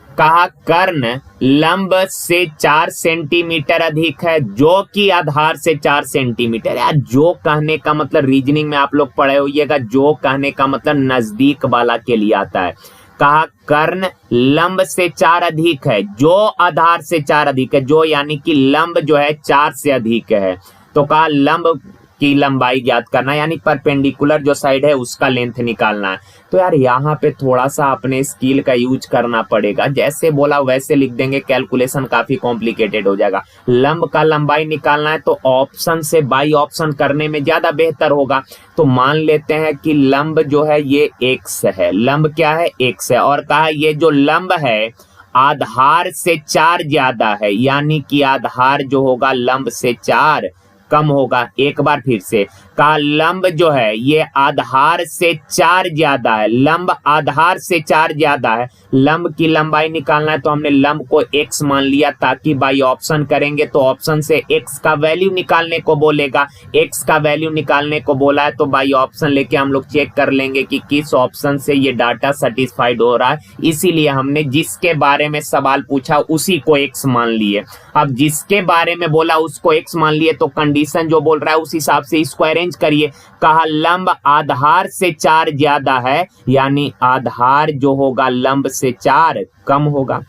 कहा कर्ण लंब से 4 सेंटीमीटर अधिक है जो कि आधार से 4 सेंटीमीटर। यार जो कहने का मतलब रीजनिंग में आप लोग पढ़े होइएगा, जो कहने का मतलब नजदीक वाला के लिए आता है। कहा कर्ण लंब से 4 अधिक है जो आधार से 4 अधिक है, जो यानी कि लंब जो है 4 से अधिक है। तो कहा लंब की लंबाई ज्ञात करना, यानी परपेंडिकुलर जो साइड है उसका लेंथ निकालना है। तो यार यहाँ पे थोड़ा सा अपने स्किल का यूज करना पड़ेगा, जैसे बोला वैसे लिख देंगे, कैलकुलेशन काफी कॉम्प्लिकेटेड हो जाएगा। लंब का लंबाई निकालना है तो ऑप्शन से बाई ऑप्शन करने में ज्यादा बेहतर होगा। तो मान लेते हैं कि लंब जो है ये x है, लंब क्या है? x है। और कहा ये जो लंब है आधार से 4 ज्यादा है, यानी कि आधार जो होगा लंब से 4 कम होगा। एक बार फिर से, का लंब जो है ये आधार से 4 ज्यादा है, लंब आधार से 4 ज्यादा है। लंब की लंबाई निकालना है तो हमने लंब को x मान लिया, ताकि बाई ऑप्शन करेंगे तो ऑप्शन से x का वैल्यू निकालने को बोलेगा। x का वैल्यू निकालने को बोला है तो बाई ऑप्शन लेके हम लोग चेक कर लेंगे कि किस ऑप्शन से ये डाटा सेटिस्फाइड हो रहा है। इसीलिए हमने जिसके बारे में सवाल पूछा उसी को x मान लिए। अब जिसके बारे में बोला उसको x मान लिए तो कंडीशन जो बोल रहा है उस हिसाब से इसको अरेंज करिए। कहा लंब आधार से 4 ज्यादा है, यानी आधार जो होगा लंब से 4 कम होगा।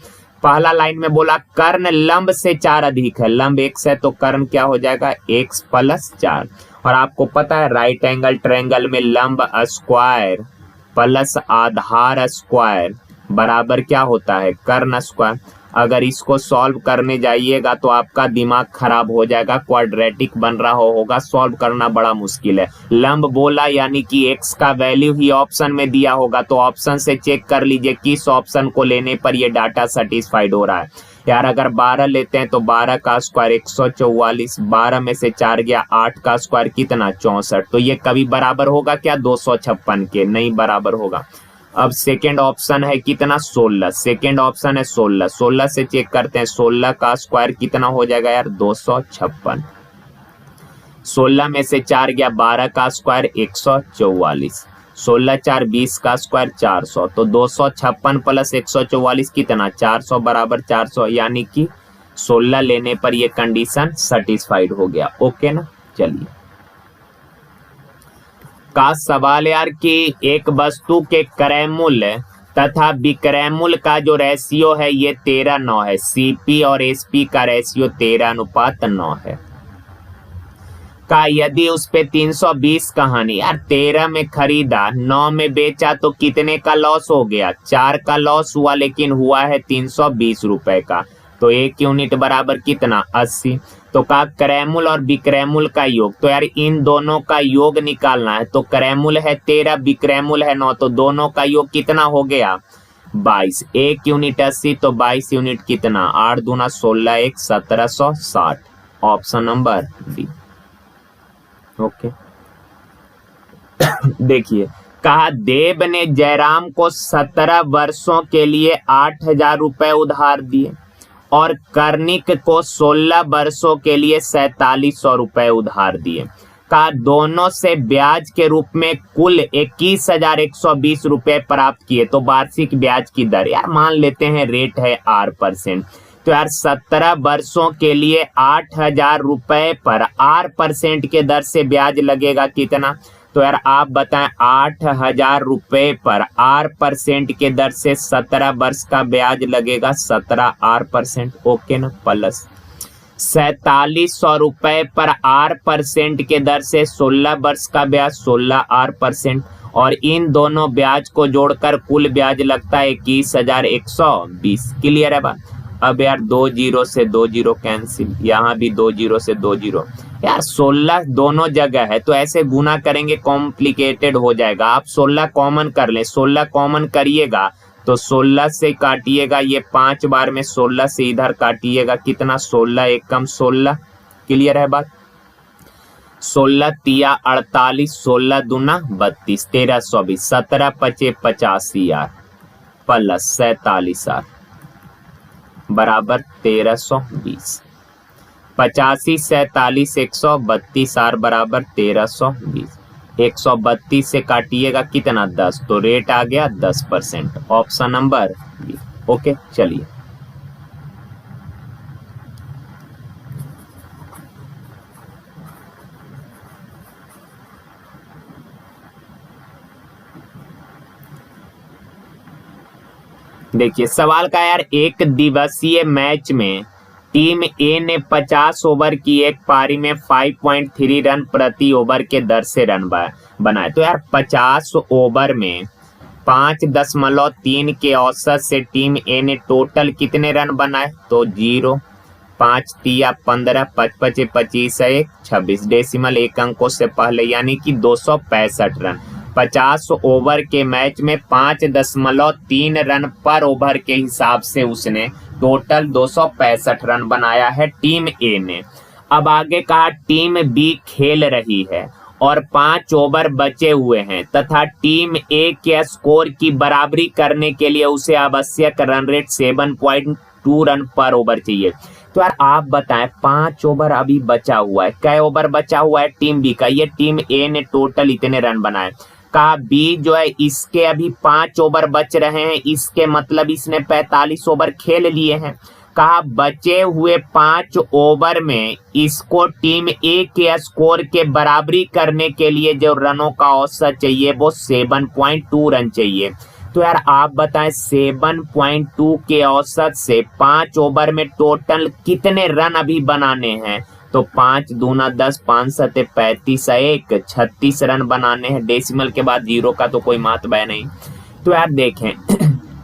पहला लाइन में बोला कर्ण लंब से 4 अधिक है, लंब x है तो कर्ण क्या हो जाएगा? x + 4। और आपको पता है राइट एंगल ट्रायंगल में लंब स्क्वायर प्लस आधार स्क्वायर बराबर क्या होता है? कर्ण स्क्वायर। अगर इसको सॉल्व करने जाइएगा तो आपका दिमाग खराब हो जाएगा, क्वाड्रेटिक बन रहा होगा, सॉल्व करना बड़ा मुश्किल है। लंब बोला यानी कि x का वैल्यू ही ऑप्शन में दिया होगा, तो ऑप्शन से चेक कर लीजिए किस ऑप्शन को लेने पर ये डाटा सेटिस्फाइड हो रहा है। यार अगर 12 लेते हैं तो 12 का स्क्वायर 144, 12 में से 4 गया, 8 का स्क्वायर कितना? 64। तो ये कभी बराबर होगा क्या 256 के? नहीं बराबर होगा। अब सेकेंड ऑप्शन है कितना? 16। सेकेंड ऑप्शन है 16, 16 से चेक करते हैं, 16 का स्क्वायर कितना हो जाएगा यार? 256। 16 में से 4 गया, 12 का स्क्वायर 144, 16 4 20 का स्क्वायर 400। तो 256 + 144 कितना? 400 बराबर 400, यानी कि 16 लेने पर ये कंडीशन सेटिस्फाइड हो गया। ओके ना? चलिए का सवाल यार कि एक वस्तु के क्रय मूल्य तथा विक्रय मूल्य का जो रेशियो है ये 13:9 है। सीपी और एसपी का रेशियो 13:9 है। का यदि उस पे 320 कहानी, यार 13 में खरीदा 9 में बेचा तो कितने का लॉस हो गया? 4 का लॉस हुआ, लेकिन हुआ है 320 रुपए का। तो 1 यूनिट बराबर कितना? 80। तो का क्रय मूल्य और विक्रय मूल्य का योग, तो यार इन दोनों का योग निकालना है। तो क्रय मूल्य है 13, विक्रय मूल्य है 9, तो दोनों का योग कितना हो गया? 22। 1 यूनिट 80 तो 22 यूनिट कितना? 8 दूना 16, 1 1760। Option number D. ओके देखिए, कहा देव ने जयराम को 17 वर्षों के लिए 8000 रुपए उधार दिए और कर्णिक को 16 वर्षों के लिए 4700 रुपए उधार दिए। का दोनों से ब्याज के रूप में कुल 21,120 रुपए प्राप्त किए तो वार्षिक ब्याज की दर, यार मान लेते हैं रेट है 8%, तो यार 17 वर्षों के लिए 8,000 रुपए पर 8% के दर से ब्याज लगेगा कितना? तो यार आप बताएं 8,000 रुपए पर 8% के दर से 17 वर्ष का ब्याज लगेगा 17 8%, ओके ना, प्लस 4,700 रुपए पर 8% के दर से 16 वर्ष का ब्याज 16 8%, और इन दोनों ब्याज को जोड़कर कुल ब्याज लगता है 21,120। क्लियर है बात? अब यार 2 जीरो से 2 जीरो कैंसिल, यहाँ भी 2 जीरो से 2 जीरो, यार 16 दोनों जगह है तो ऐसे गुना करेंगे कॉम्प्लिकेटेड हो जाएगा। आप 16 कॉमन कर लें, 16 कॉमन करिएगा तो 16 से काटिएगा, ये 5 बार में 16 से इधर काटिएगा, कितना 16 एकम 16। क्लियर है बात? 16 तिया 48, 16 दूना 32, 1320, 17 पचे 85 यार प्लस 47 यार बराबर 1320। 85 47 132 आर बराबर 1320। 132 से काटिएगा कितना 10, तो रेट आ गया 10%, ऑप्शन नंबर बी। ओके चलिए देखिए सवाल का यार, एक दिवसीय मैच में टीम ए ने 50 ओवर की एक पारी में 5.3 रन प्रति ओवर के दर से रन बनाए। तो यार 50 ओवर में 5.3 के औसत से टीम ए ने टोटल कितने रन बनाए? तो 0, 5 तिया 15, 5 पचे 25, 1 26 डेसिमल एक अंकों से पहले, यानी कि 265 रन। 50 ओवर के मैच में 5.3 रन पर ओवर के हिसाब से उसने टोटल 265 रन बनाया है टीम ए ने। अब आगे कहा टीम बी खेल रही है और 5 ओवर बचे हुए हैं तथा टीम ए के स्कोर की बराबरी करने के लिए उसे आवश्यक रन रेट 7.2 रन पर ओवर चाहिए। तो यार आप बताएं 5 ओवर अभी बचा हुआ है, कै ओवर बचा हुआ है टीम बी का? ये टीम ए ने टोटल इतने रन बनाए। कहा बी जो है इसके अभी 5 ओवर बच रहे हैं, इसके मतलब इसने 45 ओवर खेल लिए हैं। कहा बचे हुए 5 ओवर में इसको टीम ए के स्कोर के बराबरी करने के लिए जो रनों का औसत चाहिए वो 7.2 रन चाहिए। तो यार आप बताएं 7.2 के औसत से 5 ओवर में टोटल कितने रन अभी बनाने हैं? तो 5 दूना 10, 5 सते 35, 1 36 रन बनाने हैं। डेसिमल के बाद 0 का तो कोई मातबा नहीं। तो यार देखें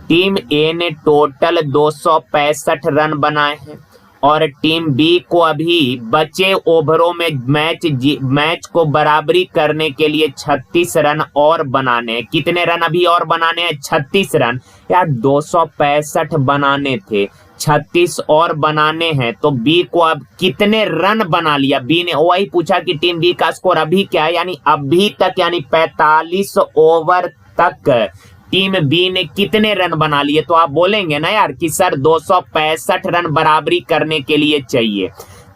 टीम ए ने टोटल 265 रन बनाए हैं और टीम बी को अभी बचे ओवरों में मैच को बराबरी करने के लिए 36 रन और बनाने हैं। कितने रन अभी और बनाने हैं? 36 रन। यार 265 बनाने थे, 36 और बनाने हैं, तो बी को अब कितने रन बना लिया बी ने? वही पूछा कि टीम बी का स्कोर अभी क्या है, यानी अभी तक, यानी 45 ओवर तक टीम बी ने कितने रन बना लिए? तो आप बोलेंगे ना यार कि सर 265 रन बराबरी करने के लिए चाहिए,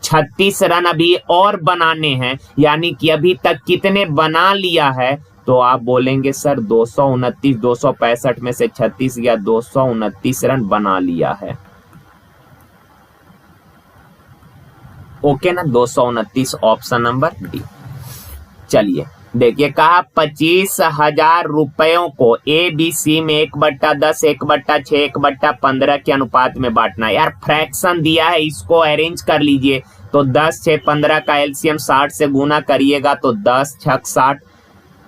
36 रन अभी और बनाने हैं, यानी कि अभी तक कितने बना लिया है? तो आप बोलेंगे सर 229, 265 में से 36 या 229 रन बना लिया है। ओके ना, 229 ऑप्शन नंबर डी। चलिए देखिए कहा 25,000 रुपयों को ए बी सी में 1/10, 1/6, 1/15 के अनुपात में बांटना है। यार फ्रैक्शन दिया है, इसको अरेंज कर लीजिए। तो 10 6 15 का एलसीएम 60 से गुना करिएगा तो 10 6 60,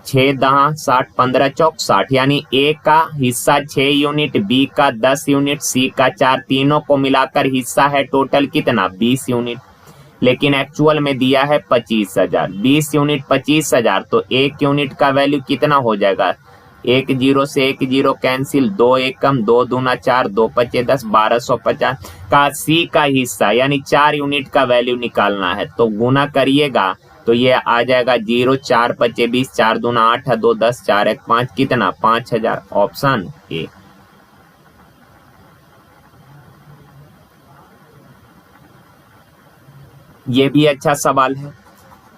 6 दहा 60, 15 चौक 60, यानी ए का हिस्सा 6 यूनिट, बी का 10 यूनिट, सी का 4, तीनों को मिलाकर हिस्सा है टोटल कितना? 20 यूनिट। लेकिन एक्चुअल में दिया है 25,000। 20 यूनिट 25,000, तो 1 यूनिट का वैल्यू कितना हो जाएगा? 1 जीरो से 1 जीरो कैंसिल, 2 एकम, 2 दूना 4, 2 पचे 10, 1250 का सी का हिस्सा यानी 4 यूनिट का वैल्यू निकालना है। तो गुना करिएगा तो ये आ जाएगा 0, 4 पचे 20, 4 दूना 8, 2 10, 4 1 5, कितना? 5,000, ऑप्शन ए। ये भी अच्छा सवाल है।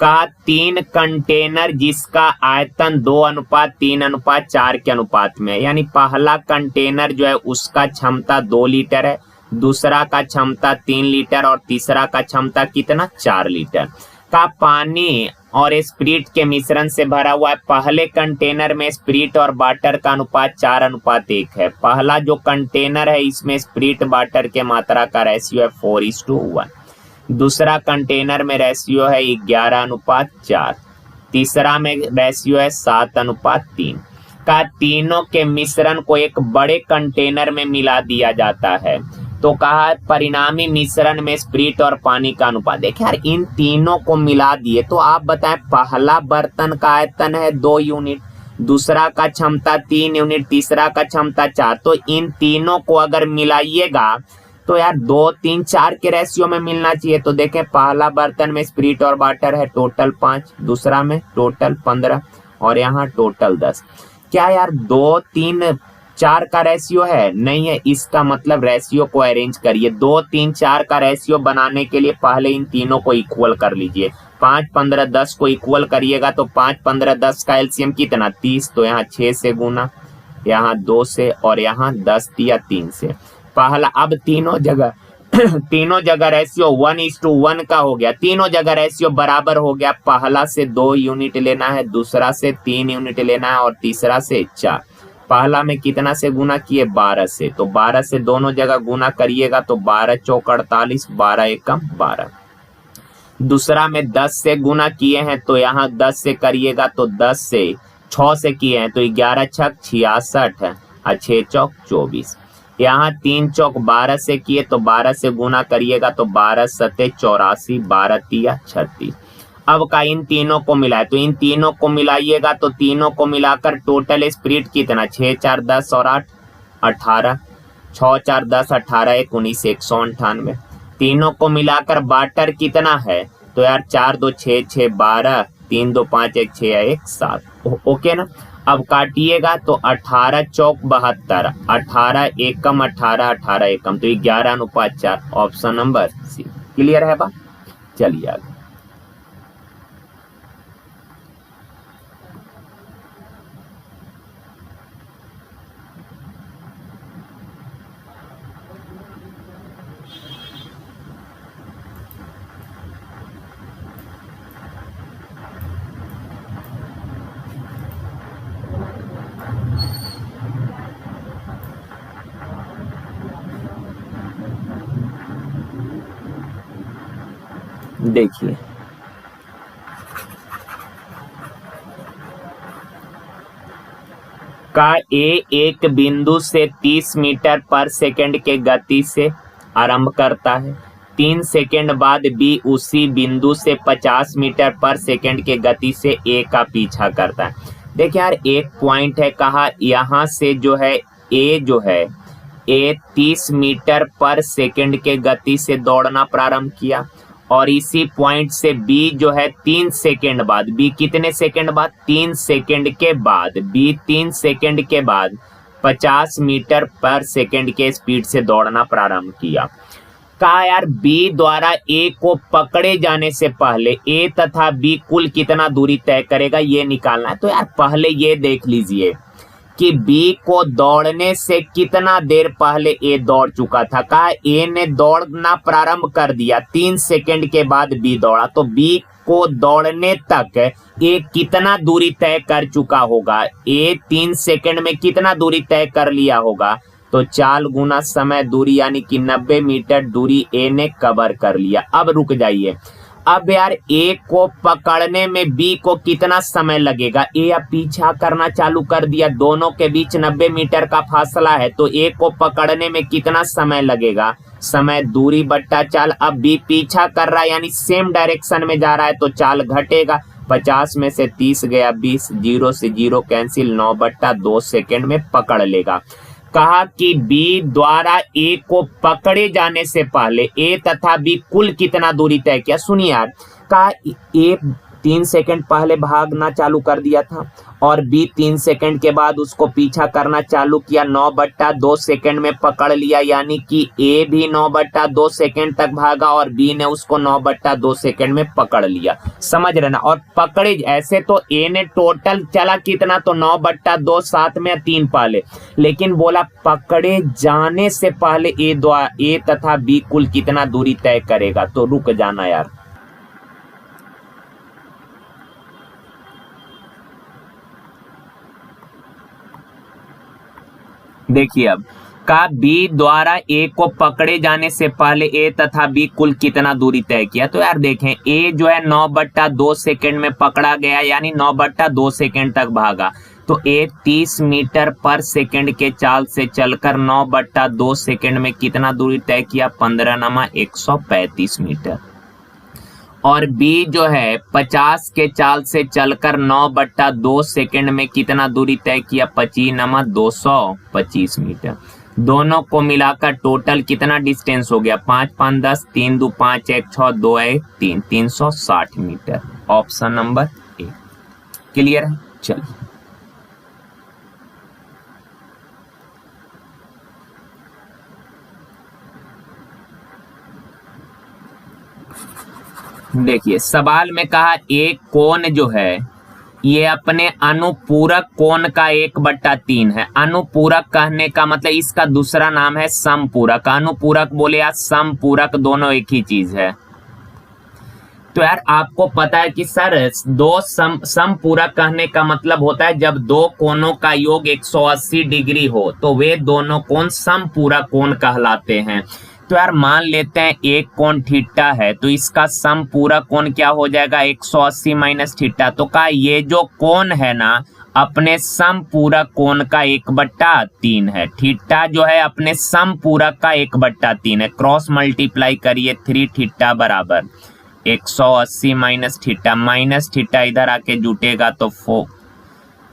का 3 कंटेनर जिसका आयतन 2:3:4 के अनुपात में है। यानी पहला कंटेनर जो है उसका क्षमता 2 लीटर है, दूसरा का क्षमता 3 लीटर और तीसरा का क्षमता कितना 4 लीटर का पानी और स्पिरिट के मिश्रण से भरा हुआ है। पहले कंटेनर में स्पिरिट और वाटर का अनुपात 4:1 है। पहला जो कंटेनर है इसमें स्पिरिट वाटर के मात्रा का रेशियो है 4:1। दूसरा कंटेनर में रेशियो है 11:4। तीसरा में रेशियो है 7:3 का तीनों के मिश्रण को एक बड़े कंटेनर में मिला दिया जाता है। तो कहा परिणामी मिश्रण में स्पिरिट और पानी का अनुपात। देखिए यार इन तीनों को मिला दिए तो आप बताएं पहला बर्तन का आयतन है 2 यूनिट, दूसरा का क्षमता 3 यूनिट, तीसरा का क्षमता 4। तो इन तीनों को अगर मिलाइएगा तो यार 2, 3, 4 के रेशियो में मिलना चाहिए। तो देखें पहला बर्तन में स्पिरिट और वाटर है टोटल 5, दूसरा में टोटल 15 और यहाँ टोटल 10। क्या यार 2, 3, 4 का रेशियो है? नहीं है। इसका मतलब रेशियो को अरेंज करिए। 2, 3, 4 का रेशियो बनाने के लिए पहले इन तीनों को इक्वल कर लीजिए। 5, 15, 10 को इक्वल करिएगा तो 5, 15, 10 का एलसीएम कितना 30। तो यहाँ 6 से गुना, यहाँ 2 से और यहाँ 10 दिया 3 से। पहला अब तीनों जगह रेशियो 1:1 का हो गया। तीनों जगह रेशियो बराबर हो गया। पहला से 2 यूनिट लेना है, दूसरा से 3 यूनिट लेना है और तीसरा से 4। पहला में कितना से गुना किए 12 से, तो 12 से दोनों जगह गुना करिएगा तो 12 चौक 48, 12 एकम 12। दूसरा में 10 से गुना किए हैं तो यहाँ 10 से करिएगा तो 10 से 6 से किए हैं तो 11 छक 66 और 6 चौक 24। यहाँ 3 चौक 12 से किए तो 12 से गुना करिएगा तो 12 सते 84, 12 तिया 36। अब का इन तीनों को मिलाए तो इन तीनों को मिलाइएगा तो तीनों को मिलाकर टोटल स्पिरिट कितना 6, 4, 10 और 8 18, 6, 4, 10, 18, 1, 19, 198। तीनों को मिलाकर वाटर कितना है तो यार 4, 2, 6, 6, 12, 3, 2, 5, 1, 6, 1, 7। ओके ना। अब काटिएगा तो 18 चौक 72, 18 एकम 18, 18 एकम तो 11:4। ऑप्शन नंबर सी। क्लियर है बात? चलिए आगे देखिए का ए एक बिंदु से 30 मीटर पर सेकंड के गति से आरंभ करता है। 3 सेकंड बाद बी उसी बिंदु से 50 मीटर पर सेकंड के गति से ए का पीछा करता है। देखिए यार एक पॉइंट है, कहा यहाँ से जो है ए 30 मीटर पर सेकंड के गति से दौड़ना प्रारंभ किया और इसी पॉइंट से बी जो है 3 सेकंड बाद, बी कितने सेकंड बाद 3 सेकंड के बाद, बी 3 सेकंड के बाद 50 मीटर पर सेकंड के स्पीड से दौड़ना प्रारंभ किया। कहा यार बी द्वारा ए को पकड़े जाने से पहले ए तथा बी कुल कितना दूरी तय करेगा ये निकालना है। तो यार पहले ये देख लीजिए कि बी को दौड़ने से कितना देर पहले ए दौड़ चुका था। कहा ए ने दौड़ना प्रारंभ कर दिया 3 सेकंड के बाद बी दौड़ा, तो बी को दौड़ने तक ए कितना दूरी तय कर चुका होगा। ए 3 सेकंड में कितना दूरी तय कर लिया होगा, तो 4 गुना समय दूरी यानी कि 90 मीटर दूरी ए ने कवर कर लिया। अब रुक जाइए, अब यार ए को पकड़ने में बी को कितना समय लगेगा। ए अब पीछा करना चालू कर दिया, दोनों के बीच 90 मीटर का फासला है, तो ए को पकड़ने में कितना समय लगेगा, समय दूरी बट्टा चाल। अब बी पीछा कर रहा है यानी सेम डायरेक्शन में जा रहा है तो चाल घटेगा। 50 में से 30 गया 20, 0 से 0 कैंसिल, 9/2 सेकंड में पकड़ लेगा। कहा कि बी द्वारा ए को पकड़े जाने से पहले ए तथा बी कुल कितना दूरी तय किया। सुनिए यार, कहा ए 3 सेकंड पहले भागना चालू कर दिया था और बी 3 सेकंड के बाद उसको पीछा करना चालू किया, 9/2 सेकंड में पकड़ लिया, यानी कि ए भी 9/2 सेकंड तक भागा और बी ने उसको 9/2 सेकंड में पकड़ लिया। समझ रहे ना। और पकड़े ऐसे तो ए ने टोटल चला कितना, तो 9/2 साथ में 3 पहले, लेकिन बोला पकड़े जाने से पहले ए तथा बी कुल कितना दूरी तय करेगा। तो रुक जाना यार, देखिए अब का बी द्वारा ए को पकड़े जाने से पहले ए तथा बी कुल कितना दूरी तय किया। तो यार देखें, ए जो है 9/2 सेकंड में पकड़ा गया, यानी 9/2 सेकंड तक भागा, तो ए 30 मीटर पर सेकंड के चाल से चलकर 9/2 सेकंड में कितना दूरी तय किया, 15×135 मीटर। और बी जो है 50 के चाल से चलकर 9/2 सेकंड में कितना दूरी तय किया, 25×225 मीटर। दोनों को मिलाकर टोटल कितना डिस्टेंस हो गया, 5 5 10, 3 2 5 1 6 2 1 3, 360 metre. Option number A. Clear है। चलिए देखिए, सवाल में कहा एक कोण जो है ये अपने अनुपूरक कोण का 1/3 है। अनुपूरक कहने का मतलब इसका दूसरा नाम है समपूरक। अनुपूरक बोले या समपूरक, दोनों एक ही चीज है। तो यार आपको पता है कि सर दो समपूरक कहने का मतलब होता है जब दो कोणों का योग 180 डिग्री हो तो वे दोनों कोण समपूरक कोण कहलाते हैं। तो यार मान लेते हैं एक कोण थीटा है, तो इसका समपूरक कोण क्या हो जाएगा, 180 माइनस थीटा। तो का ये जो कोण है ना अपने समपूरक कोण का 1/3 है। थीटा जो है अपने समपूरक का 1/3 है। क्रॉस मल्टीप्लाई करिए, 3 थीटा बराबर 180 माइनस थीटा इधर आके जुटेगा तो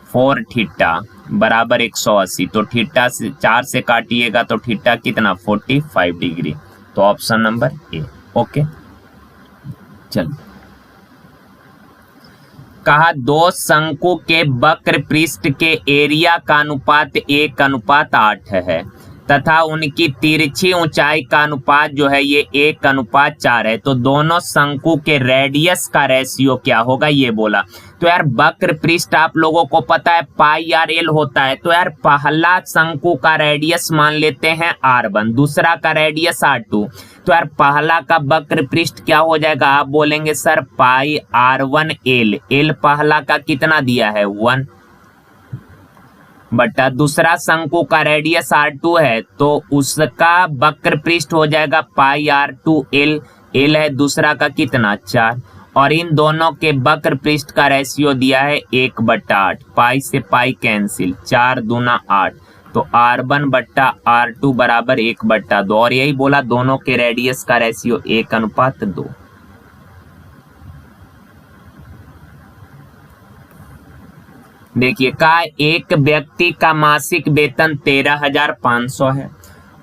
4 थीटा बराबर 180। तो थीटा से 4 से काटिएगा तो थीटा कितना, 45 डिग्री। तो ऑप्शन नंबर ए। ओके चलो, कहा दो शंकु के वक्र पृष्ठ के एरिया का अनुपात 1:8 है तथा उनकी तिरछी ऊंचाई का अनुपात जो है ये 1:4 है। तो दोनों शंकु के रेडियस का रेशियो क्या होगा ये बोला। तो यार वक्र पृष्ठ आप लोगों को पता है πr/l होता है। तो यार पहला शंकु का रेडियस मान लेते हैं r1, दूसरा का रेडियस r2। तो यार पहला का वक्र पृष्ठ क्या हो जाएगा, आप बोलेंगे सर πr1l। l पहला का कितना दिया है 1 बटा दूसरा शंकु का रेडियस r2 है तो उसका वक्र पृष्ठ हो जाएगा πr2l। l है दूसरा का कितना 4, और इन दोनों के वक्र पृष्ठ का रेशियो दिया है 1/8। पाई से पाई कैंसिल, 4 दूना 8, तो r1 बट्टा r2 बराबर 1/2। और यही बोला दोनों के रेडियस का रेशियो 1:2। देखिए का एक व्यक्ति का मासिक वेतन 13,500 है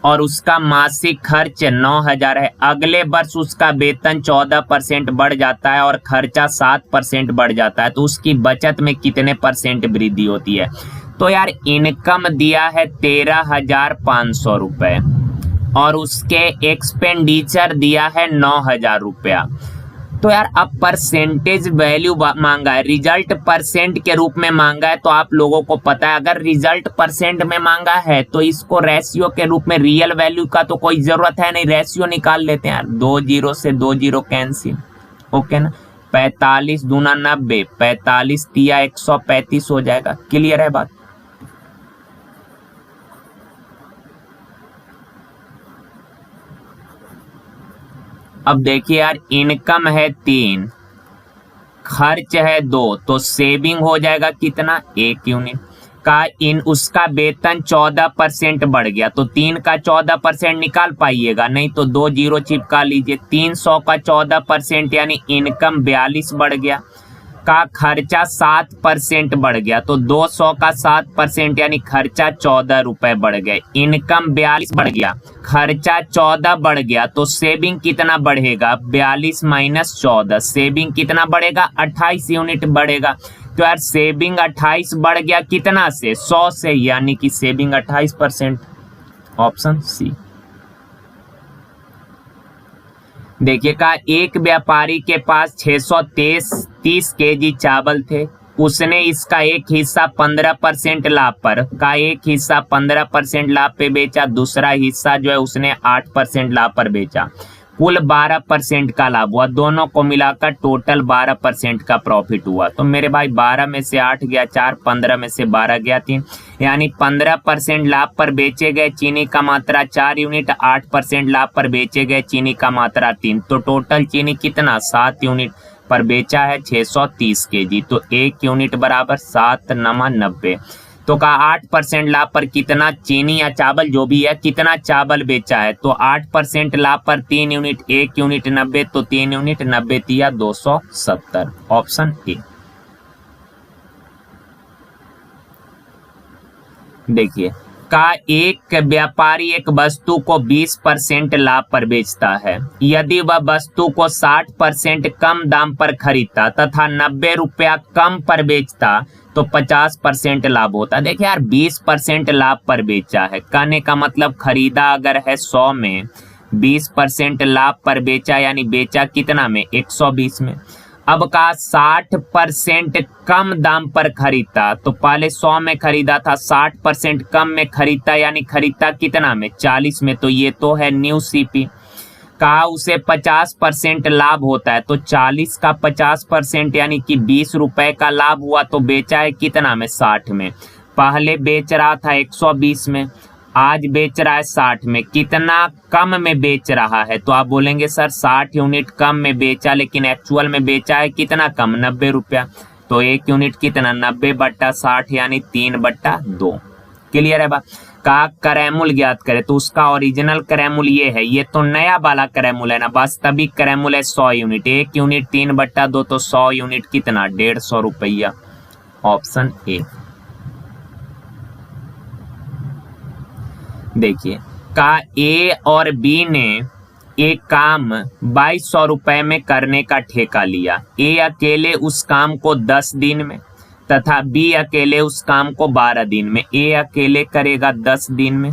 और उसका मासिक खर्च 9,000 है। अगले वर्ष उसका वेतन 14% बढ़ जाता है और खर्चा 7% बढ़ जाता है, तो उसकी बचत में कितने % वृद्धि होती है। तो यार इनकम दिया है 13,500 रुपए और उसके एक्सपेंडिचर दिया है 9,000 रुपया। तो यार अब परसेंटेज वैल्यू मांगा है, रिजल्ट परसेंट के रूप में मांगा है। तो आप लोगों को पता है अगर रिजल्ट परसेंट में मांगा है तो इसको रेशियो के रूप में, रियल वैल्यू का तो कोई जरूरत है नहीं, रेशियो निकाल लेते हैं यार। 2 0 से 2 0 कैंसिल, ओके ना। 45 दूना 90, 45 तिया 135 हो जाएगा। क्लियर है बात। अब देखिए यार इनकम है 3, खर्च है 2, तो सेविंग हो जाएगा कितना 1 यूनिट का। उसका वेतन 14% बढ़ गया तो 3 का 14% निकाल पाइएगा, नहीं तो 2 0 चिपका लीजिए। 300 का 14% यानी इनकम 42 बढ़ गया। का खर्चा 7% बढ़ गया, तो 200 का 7% यानी खर्चा 14 रुपए बढ़ गए। इनकम 42 बढ़ गया, खर्चा 14 बढ़ गया, तो सेविंग कितना बढ़ेगा? 42 माइनस 14, सेविंग कितना बढ़ेगा? 28 यूनिट बढ़ेगा। तो यार सेविंग 28 बढ़ गया कितना से? 100 से, यानी कि सेविंग 28%, ऑप्शन सी। देखिएगा, एक व्यापारी के पास 630 केजी चावल थे, उसने इसका एक हिस्सा 15% लाभ पर का एक हिस्सा 15% लाभ पे बेचा, दूसरा हिस्सा जो है उसने 8% लाभ पर बेचा। कुल 12% का लाभ हुआ, दोनों को मिलाकर टोटल 12% का प्रॉफिट हुआ। तो मेरे भाई 12 में से 8 गया 4, 15 में से 12 गया 3, यानी 15% लाभ पर बेचे गए चीनी का मात्रा 4 यूनिट, 8% लाभ पर बेचे गए चीनी का मात्रा 3, तो टोटल चीनी कितना? 7 यूनिट पर बेचा है 630 केजी। तो 1 यूनिट बराबर 7 नमा 90। तो का 8% लाभ पर कितना चीनी या चावल जो भी है कितना चावल बेचा है? तो 8% लाभ पर 3 यूनिट, 1 यूनिट 90, तो 3 यूनिट 90 तिया 270, ऑप्शन ए। देखिए का एक व्यापारी एक वस्तु को 20% लाभ पर बेचता है, यदि वह वस्तु को 60% कम दाम पर खरीदता तथा 90 रुपया कम पर बेचता तो 50% लाभ होता। देखिए यार 20% लाभ पर बेचा है, कहने का मतलब खरीदा अगर है 100 में, 20% लाभ पर बेचा यानी बेचा कितना में? 120 में। अब का 60% कम दाम पर खरीदता, तो पहले 100 में खरीदा था, 60% कम में खरीदता यानी खरीदता कितना में? 40 में। तो ये तो है न्यू सीपी। कहा उसे 50% लाभ होता है, तो 40 का 50% यानी कि 20 रुपए का लाभ हुआ, तो बेचा है कितना में? 60 में। पहले बेच रहा था 120 में, आज बेच रहा है 60 में, कितना कम में बेच रहा है? तो आप बोलेंगे सर 60 यूनिट कम में बेचा, लेकिन एक्चुअल में बेचा है कितना कम? 90 रुपया। तो 1 यूनिट कितना? 90/60 यानी 3/2। क्लियर है बा? का करैमुल ज्ञात करे, तो उसका ओरिजिनल करैमुल ये है, ये तो नया वाला करैमुल है ना, वास्तविक करैमुल है 100 यूनिट। 1 यूनिट 3/2, तो 100 यूनिट कितना? 150 रुपया, ऑप्शन ए। देखिए का ए और बी ने एक काम 2200 रुपए में करने का ठेका लिया। ए अकेले उस काम को 10 दिन में तथा बी अकेले उस काम को 12 दिन में। ए अकेले करेगा 10 दिन में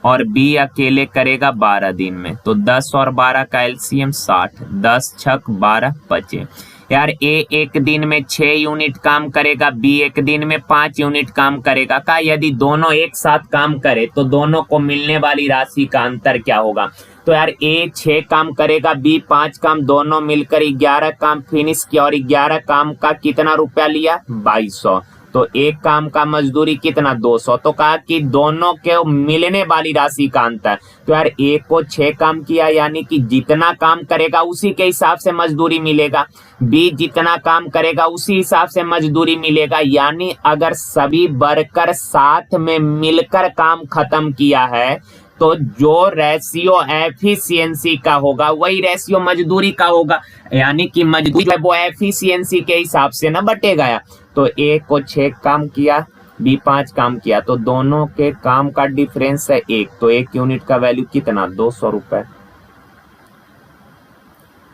और बी अकेले करेगा 12 दिन में। तो 10 और 12 का एलसीएम 60, 10 छक 12 बचे। यार ए एक दिन में 6 यूनिट काम करेगा, बी एक दिन में 5 यूनिट काम करेगा। का यदि दोनों एक साथ काम करे तो दोनों को मिलने वाली राशि का अंतर क्या होगा? तो यार ए 6 काम करेगा, बी 5 काम, दोनों मिलकर 11 काम फिनिश किया और 11 काम का कितना रुपया लिया? 2200। तो एक काम का मजदूरी कितना? 200। तो कहा कि दोनों के मिलने वाली राशि का अंतर। तो यार एक को 6 काम किया यानी कि जितना काम करेगा उसी के हिसाब से मजदूरी मिलेगा, बी जितना काम करेगा उसी हिसाब से मजदूरी मिलेगा। यानी अगर सभी वर्कर साथ में मिलकर काम खत्म किया है तो जो रेशियो एफिशिएंसी का होगा वही रेशियो मजदूरी का होगा, यानी कि मजदूरी जो है वो एफिशिएंसी के हिसाब से ना बटेगा। तो ए को 6 काम किया, बी 5 काम किया, तो दोनों के काम का डिफरेंस है 1, तो 1 यूनिट का वैल्यू कितना? 200 रुपए।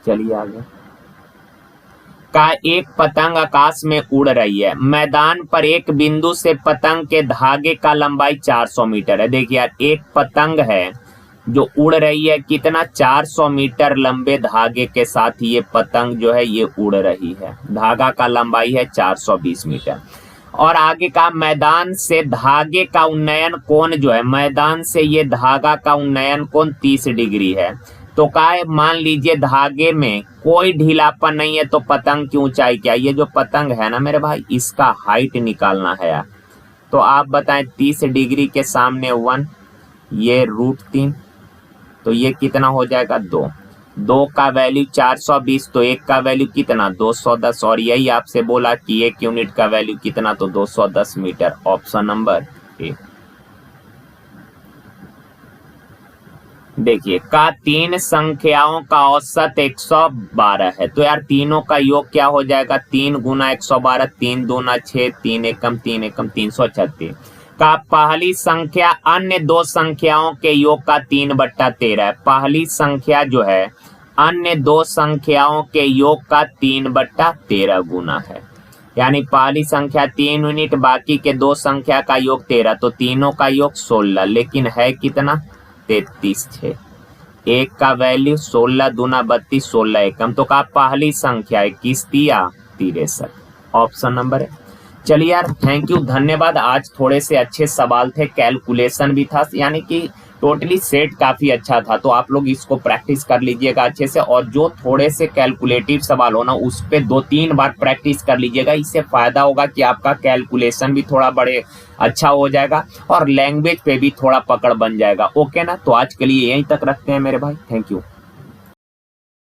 चलिए आगे। का एक पतंग आकाश में उड़ रही है, मैदान पर एक बिंदु से पतंग के धागे का लंबाई 400 मीटर है। देखिए यार एक पतंग है जो उड़ रही है, कितना? 400 मीटर लंबे धागे के साथ ये पतंग जो है ये उड़ रही है। धागा का लंबाई है 420 मीटर। और आगे का मैदान से धागे का उन्नयन कोण जो है, मैदान से ये धागा का उन्नयन कोण 30 डिग्री है। तो का मान लीजिए धागे में कोई ढीलापन नहीं है, तो पतंग की ऊंचाई क्या? ये जो पतंग है ना मेरे भाई, इसका हाइट निकालना है यार। तो आप बताएं 30 डिग्री के सामने 1, ये √3, तो ये कितना हो जाएगा? 2। 2 का वैल्यू 420, तो 1 का वैल्यू कितना? 210। और यही आपसे बोला कि 1 यूनिट का वैल्यू कितना? तो 210 मीटर, ऑप्शन नंबर ए। देखिए का तीन संख्याओं का औसत 112 है, तो यार तीनों का योग क्या हो जाएगा, 3 गुना 112, 3 दूना 6, 3 एकम 336। का पहली संख्या अन्य दो संख्याओं के योग का 3/13 है। पहली संख्या जो है अन्य दो संख्याओं के योग का 3/13 गुना है, यानी पहली संख्या 3 यूनिट, बाकी के दो संख्या का योग 13, तो तीनों का योग 16, लेकिन है कितना, 33 6। एक का वैल्यू 16 दूना 32, 16 एकम, तो का पहली संख्या 21 तिया 63, ऑप्शन नंबर है। चलिए यार, थैंक यू, धन्यवाद। आज थोड़े से अच्छे सवाल थे, कैलकुलेशन भी था, यानी कि टोटली सेट काफी अच्छा था, तो आप लोग इसको प्रैक्टिस कर लीजिएगा अच्छे से, और जो थोड़े से कैलकुलेटिव सवाल हो ना उस पे 2-3 बार प्रैक्टिस कर लीजिएगा। इससे फायदा होगा कि आपका कैलकुलेशन भी थोड़ा बड़े अच्छा हो जाएगा और लैंग्वेज पे भी थोड़ा पकड़ बन जाएगा। ओके ना, तो आज के लिए यहीं तक रखते हैं मेरे भाई, थैंक यू।